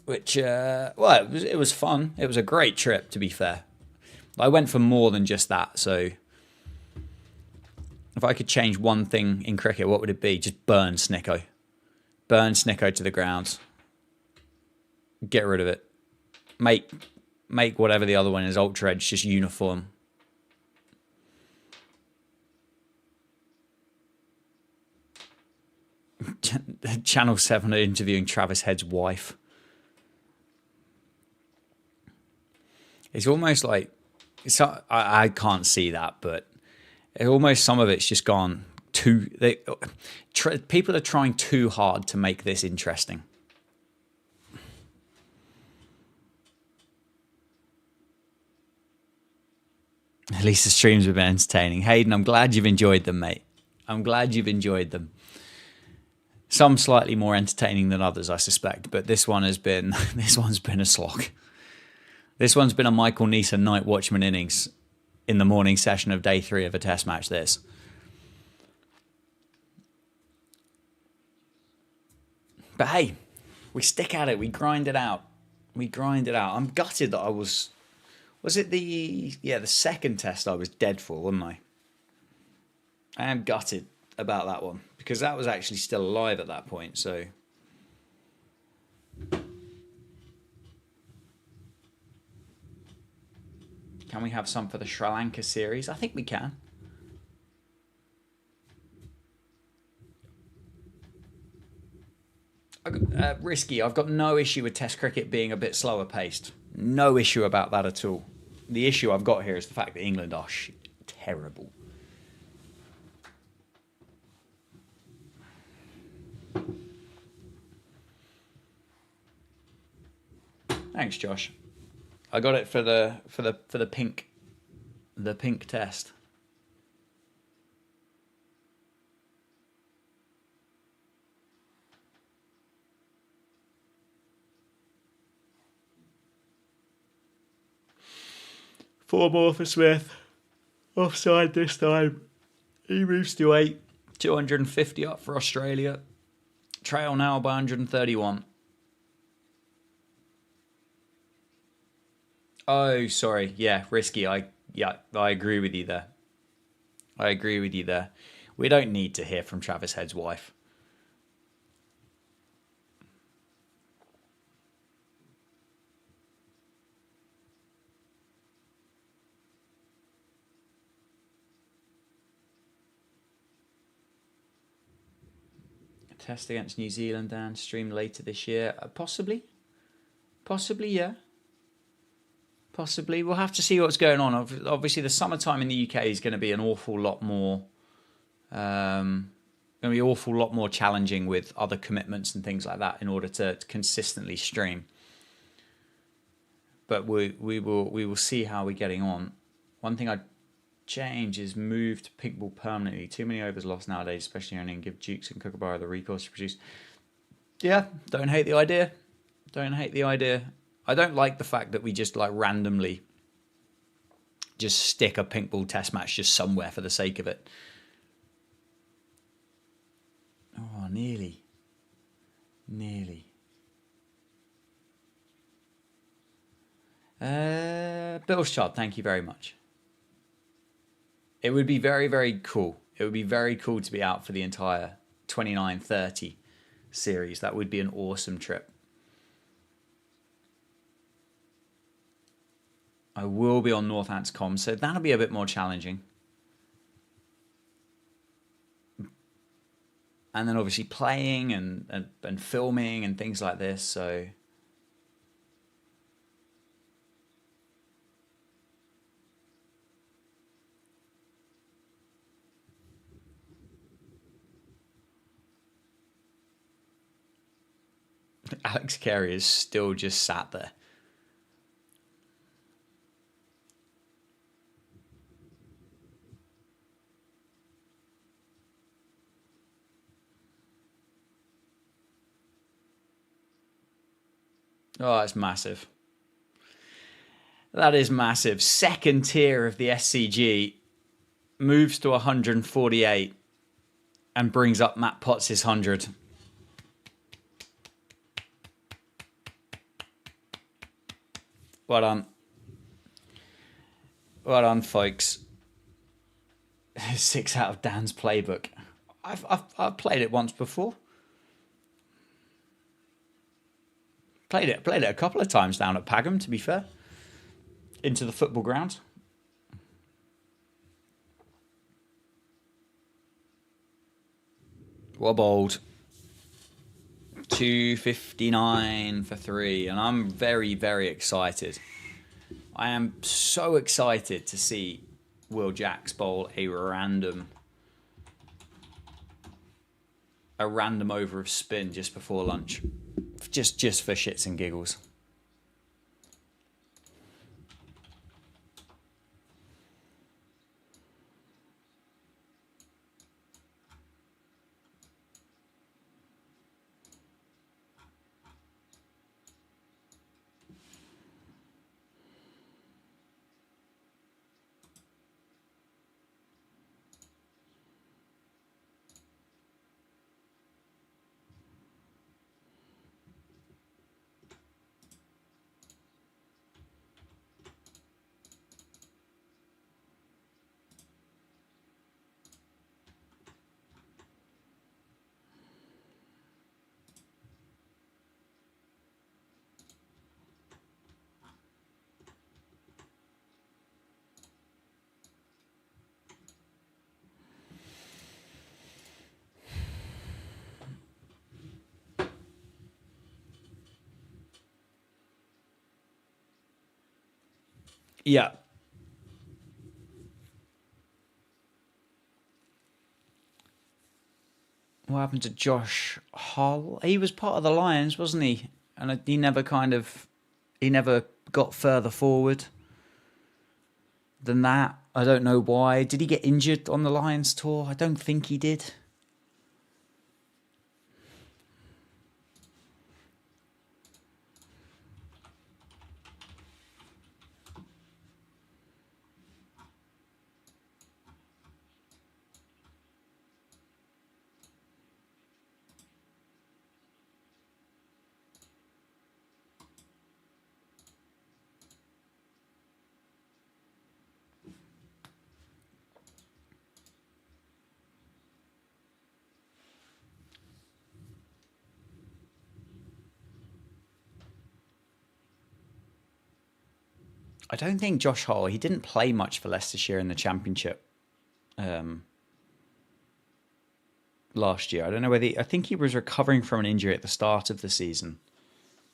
S1: which it was fun. It was a great trip, to be fair. I went for more than just that. So if I could change one thing in cricket, what would it be? Just burn Snicko to the ground. Get rid of it. Make whatever the other one is, Ultra Edge, just uniform. Channel 7 are interviewing Travis Head's wife. It's almost like I can't see that, but almost some of it's just gone too. People are trying too hard to make this interesting. At least the streams have been entertaining. Hayden, I'm glad you've enjoyed them, mate. I'm glad you've enjoyed them. Some slightly more entertaining than others, I suspect, but this one's been a slog. This one's been a Michael Neeson night watchman innings in the morning session of day 3 of a test match. This. But hey, we stick at it. We grind it out. We grind it out. I'm gutted that I was it the second test I was dead for, wasn't I? I am gutted about that one because that was actually still alive at that point. So can we have some for the Sri Lanka series? I think we can. Risky. I've got no issue with Test cricket being a bit slower paced. No issue about that at all. The issue I've got here is the fact that England are terrible. Thanks, Josh. I got it for the pink test. Four more for Smith. Offside this time. He moves to 8. 250 up for Australia. Trail now by 131. Oh, sorry. Yeah, risky. I agree with you there. We don't need to hear from Travis Head's wife. Test against New Zealand and stream later this year. Possibly, yeah. Possibly. We'll have to see what's going on. Obviously, the summertime in the UK is going to be an awful lot more challenging with other commitments and things like that in order to consistently stream. But we will see how we're getting on. One thing I'd change is move to pink ball permanently. Too many overs lost nowadays, especially only and give Dukes and Kookaburra the recourse to produce. Yeah, don't hate the idea. I don't like the fact that we just like randomly just stick a pink ball test match just somewhere for the sake of it. Oh, nearly. Bill's Child, thank you very much. It would be very, very cool. It would be very cool to be out for the entire 29-30 series. That would be an awesome trip. I will be on Northants.com, so that'll be a bit more challenging. And then obviously playing and filming and things like this, so... Alex Carey is still just sat there. Oh, that's massive. That is massive. Second tier of the SCG moves to 148 and brings up Matt Potts' 100. Well done. Well done, folks. 6 out of Dan's playbook. I've played it once before. Played it a couple of times down at Pagham, to be fair. Into the football ground. Wobbled. 259 for 3, and I'm very, very excited. I am so excited to see Will Jacks bowl a random over of spin just before lunch, just for shits and giggles. Yeah. What happened to Josh Hull? He was part of the Lions, wasn't he? And he never got further forward than that. I don't know why. Did he get injured on the Lions tour? I don't think he did. I don't think Josh Hall, he didn't play much for Leicestershire in the Championship last year. I don't know whether I think he was recovering from an injury at the start of the season,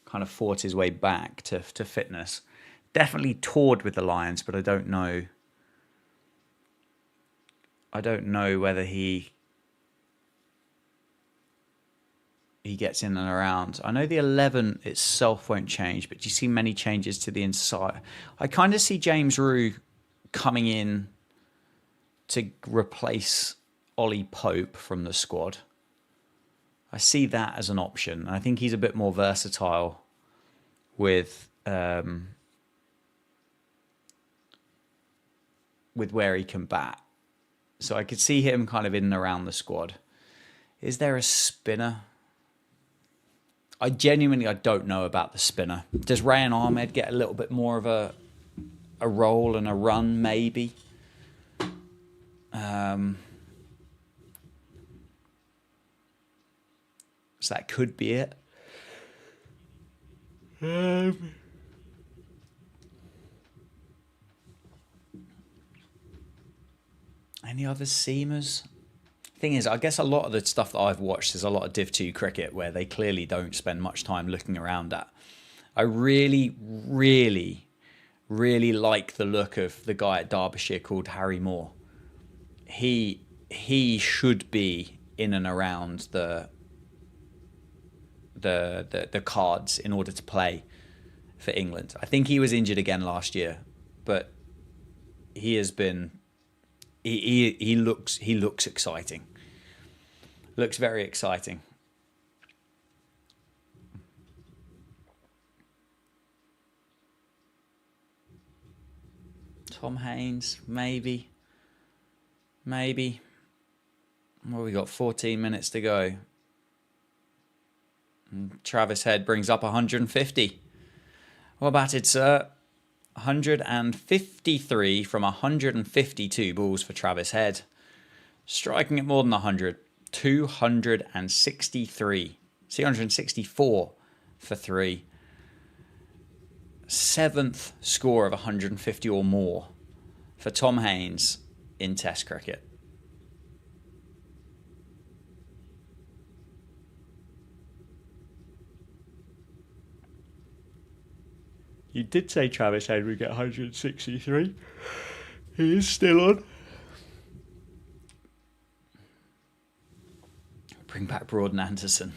S1: kind of fought his way back to fitness. Definitely toured with the Lions, but I don't know. I don't know whether he gets in and around. I know the 11 itself won't change, but do you see many changes to the inside? I kind of see James Rue coming in to replace Ollie Pope from the squad. I see that as an option. I think he's a bit more versatile with where he can bat. So I could see him kind of in and around the squad. Is there a spinner? I don't know about the spinner. Does Rayan Ahmed get a little bit more of a role and a run, maybe? So that could be it. Any other seamers? Thing is, I guess a lot of the stuff that I've watched is a lot of Div 2 cricket where they clearly don't spend much time looking around at. I really, really, really like the look of the guy at Derbyshire called Harry Moore. He should be in and around the cards in order to play for England. I think he was injured again last year, but he has been. He looks exciting. Looks very exciting. Tom Haynes, maybe. Well, we got 14 minutes to go. And Travis Head brings up 150. Well batted, sir. 153 from 152 balls for Travis Head. Striking at more than 100. 263. 264 for 3. 7th score of 150 or more for Tom Haynes in Test cricket. You did say Travis Head would get 163. He is still on. Bring back Broad Anderson.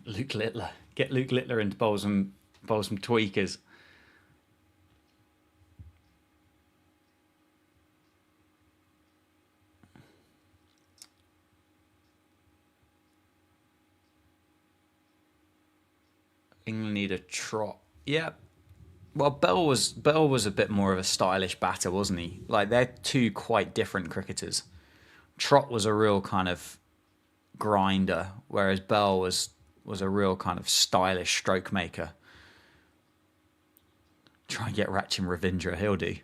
S1: Luke Littler. Get Luke Littler in to bowl some tweakers. England need a Trott. Yeah. Well, Bell was a bit more of a stylish batter, wasn't he? Like, they're two quite different cricketers. Trott was a real kind of grinder, whereas Bell was a real kind of stylish stroke maker. Try and get Rachin Ravindra, he'll do.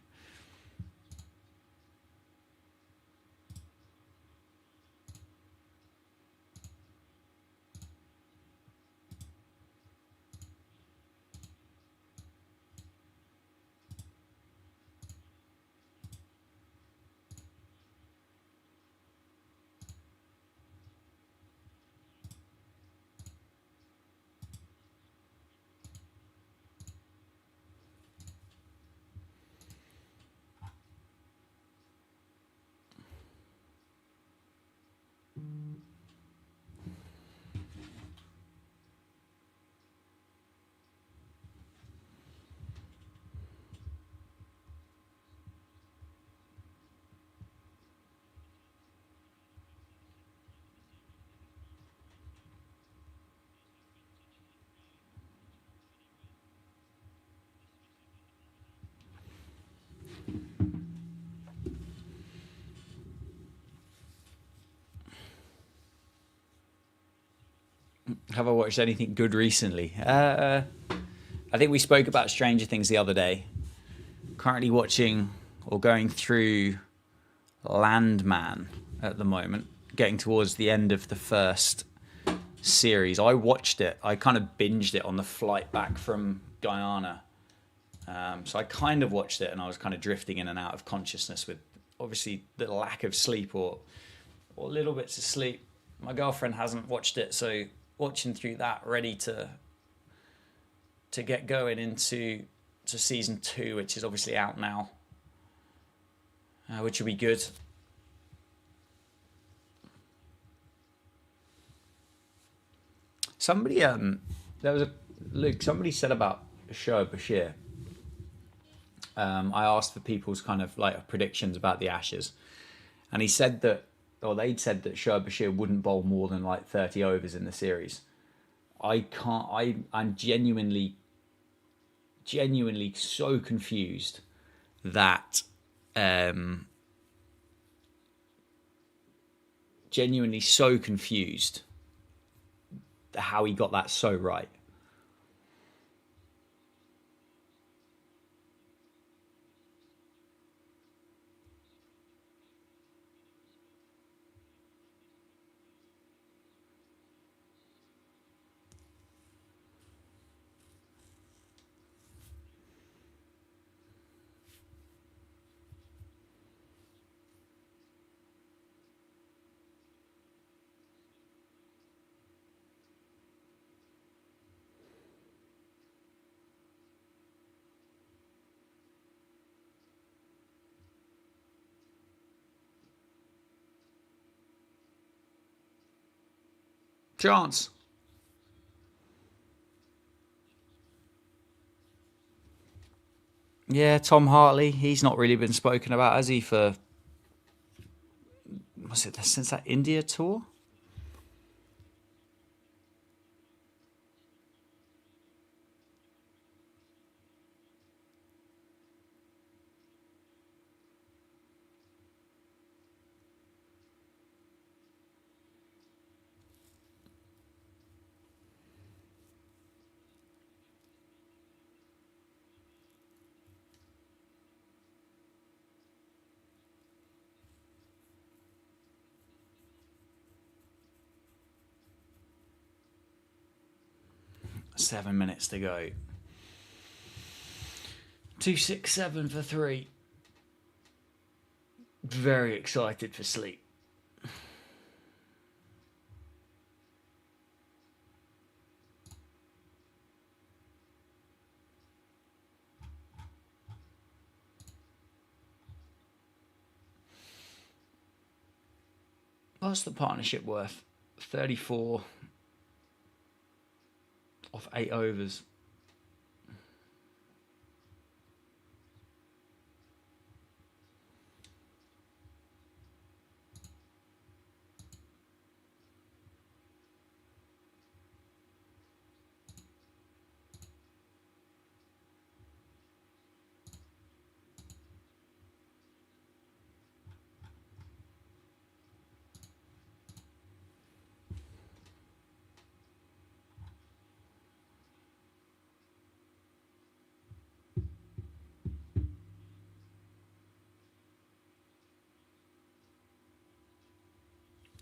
S1: Have I watched anything good recently? I think we spoke about Stranger Things the other day. Currently watching or going through Landman at the moment, getting towards the end of the first series. I watched it. I kind of binged it on the flight back from Guyana. So I kind of watched it and I was kind of drifting in and out of consciousness with obviously the lack of sleep or little bits of sleep. My girlfriend hasn't watched it, so watching through that, ready to get going into season 2, which is obviously out now, which will be good. Somebody somebody said about Shoaib Bashir. I asked for people's kind of like predictions about the Ashes, and he said that, or they'd said that Shoaib Bashir wouldn't bowl more than like 30 overs in the series. I'm genuinely so confused that how he got that so right. Chance. Yeah, Tom Hartley. He's not really been spoken about, has he? For was it since that India tour? Seven minutes to go. 267 for 3. Very excited for sleep. What's the partnership worth? 34. off 8 overs.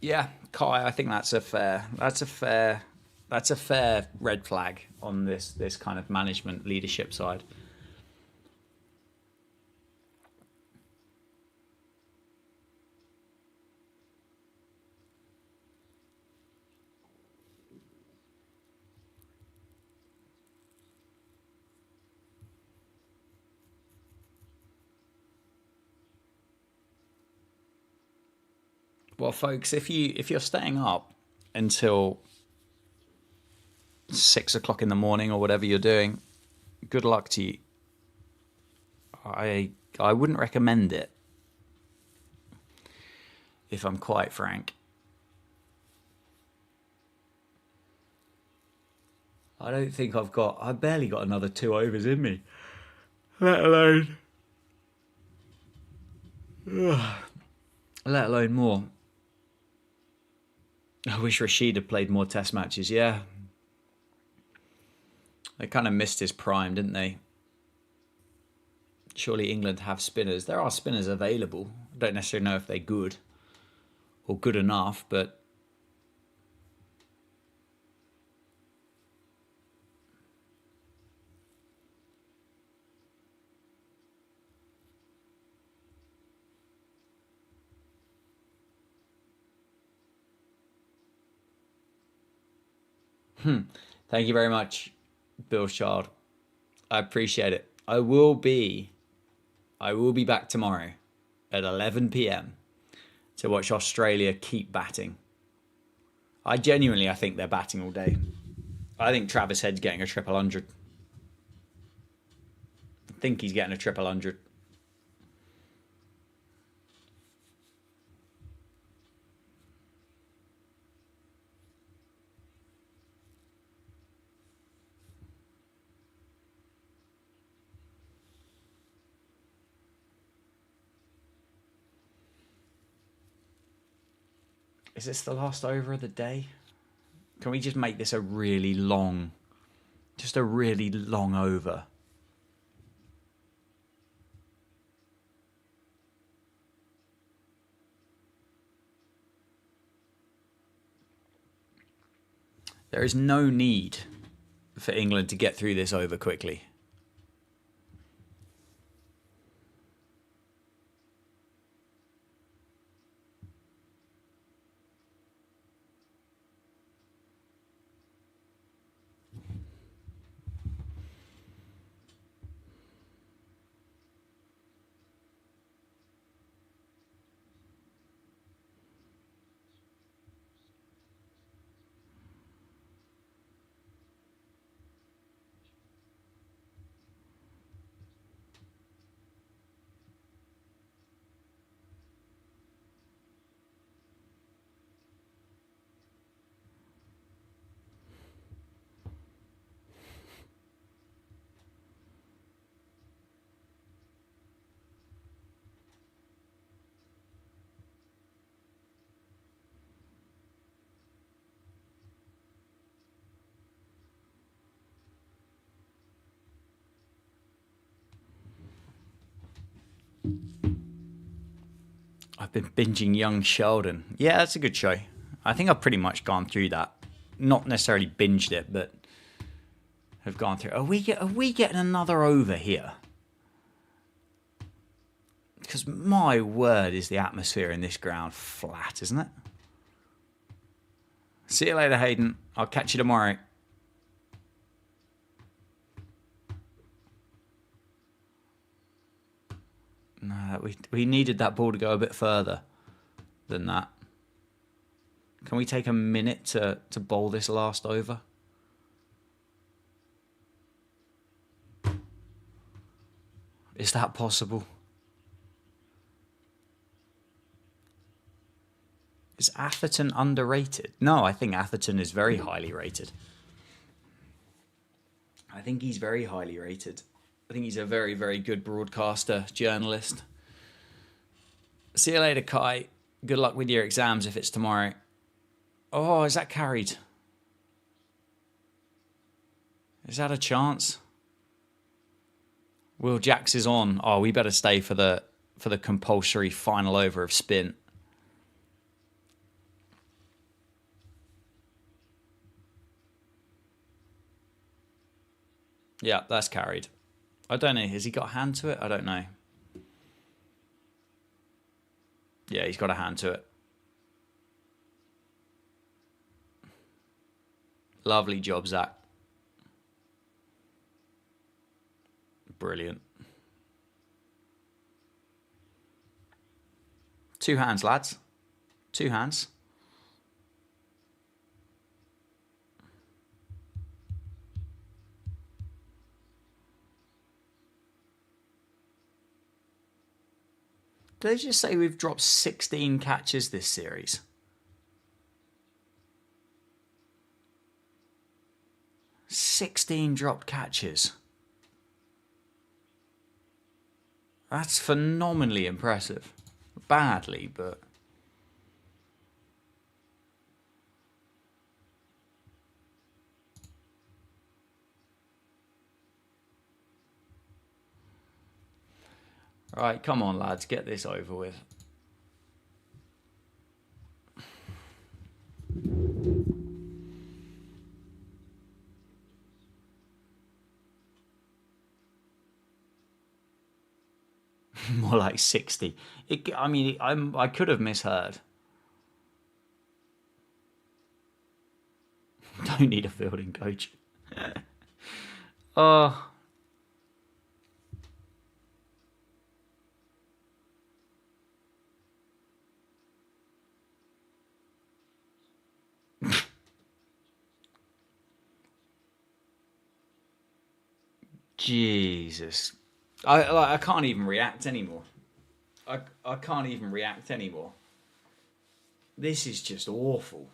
S1: Yeah, Kai, I think that's a fair red flag on this kind of management leadership side. Well, folks, if you're staying up until 6 o'clock in the morning or whatever you're doing, good luck to you. I wouldn't recommend it, if I'm quite frank. I don't think I barely got another 2 overs in me, let alone more. I wish Rashid had played more test matches. Yeah, they kind of missed his prime, didn't they? Surely England have spinners. There are spinners available. I don't necessarily know if they're good or good enough, but thank you very much, Bill's Child. I appreciate it. I will be back tomorrow at 11 p.m. to watch Australia keep batting. I think they're batting all day. I think Travis Head's getting a triple hundred. I think he's getting a triple hundred. Is this the last over of the day? Can we just make this a really long over? There is no need for England to get through this over quickly. I've been binging Young Sheldon. Yeah, that's a good show. I think I've pretty much gone through that. Not necessarily binged it, but have gone through. Are we getting another over here? Because my word, is the atmosphere in this ground flat, isn't it? See you later, Hayden. I'll catch you tomorrow. No, we needed that ball to go a bit further than that. Can we take a minute to bowl this last over? Is that possible? Is Atherton underrated? No, I think Atherton is very highly rated. I think he's very highly rated. I think he's a very, very good broadcaster, journalist. See you later, Kai. Good luck with your exams if it's tomorrow. Oh, is that carried? Is that a chance? Will Jacks is on. Oh, we better stay for the compulsory final over of spin. Yeah, that's carried. I don't know. Has he got a hand to it? I don't know. Yeah, he's got a hand to it. Lovely job, Zach. Brilliant. 2 hands, lads. 2 hands. Did they just say we've dropped 16 catches this series? "16 dropped catches." That's phenomenally impressive. Badly, but... Right, come on, lads. Get this over with. More like 60. I could have misheard. Don't need a fielding coach. Oh. Jesus. I can't even react anymore. I can't even react anymore. This is just awful.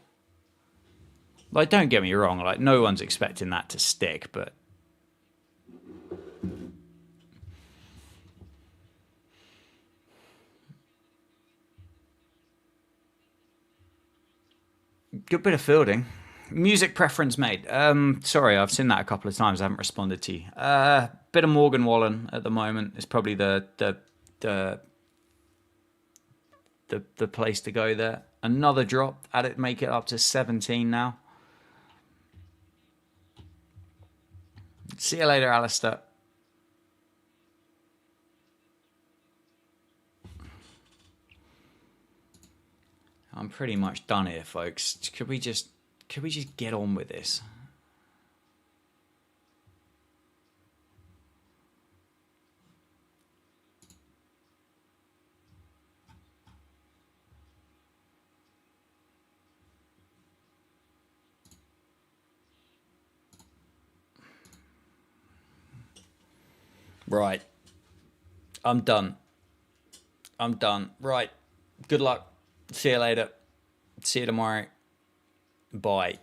S1: Like, don't get me wrong, like, no one's expecting that to stick, but... Good bit of fielding. Music preference made. Sorry, I've seen that a couple of times. I haven't responded to you. Bit of Morgan Wallen at the moment is probably the place to go there. Another drop. Add it, make it up to 17 now. See you later, Alistair. I'm pretty much done here, folks. Could we just get on with this? Right. I'm done. Right. Good luck. See you later. See you tomorrow. Bye.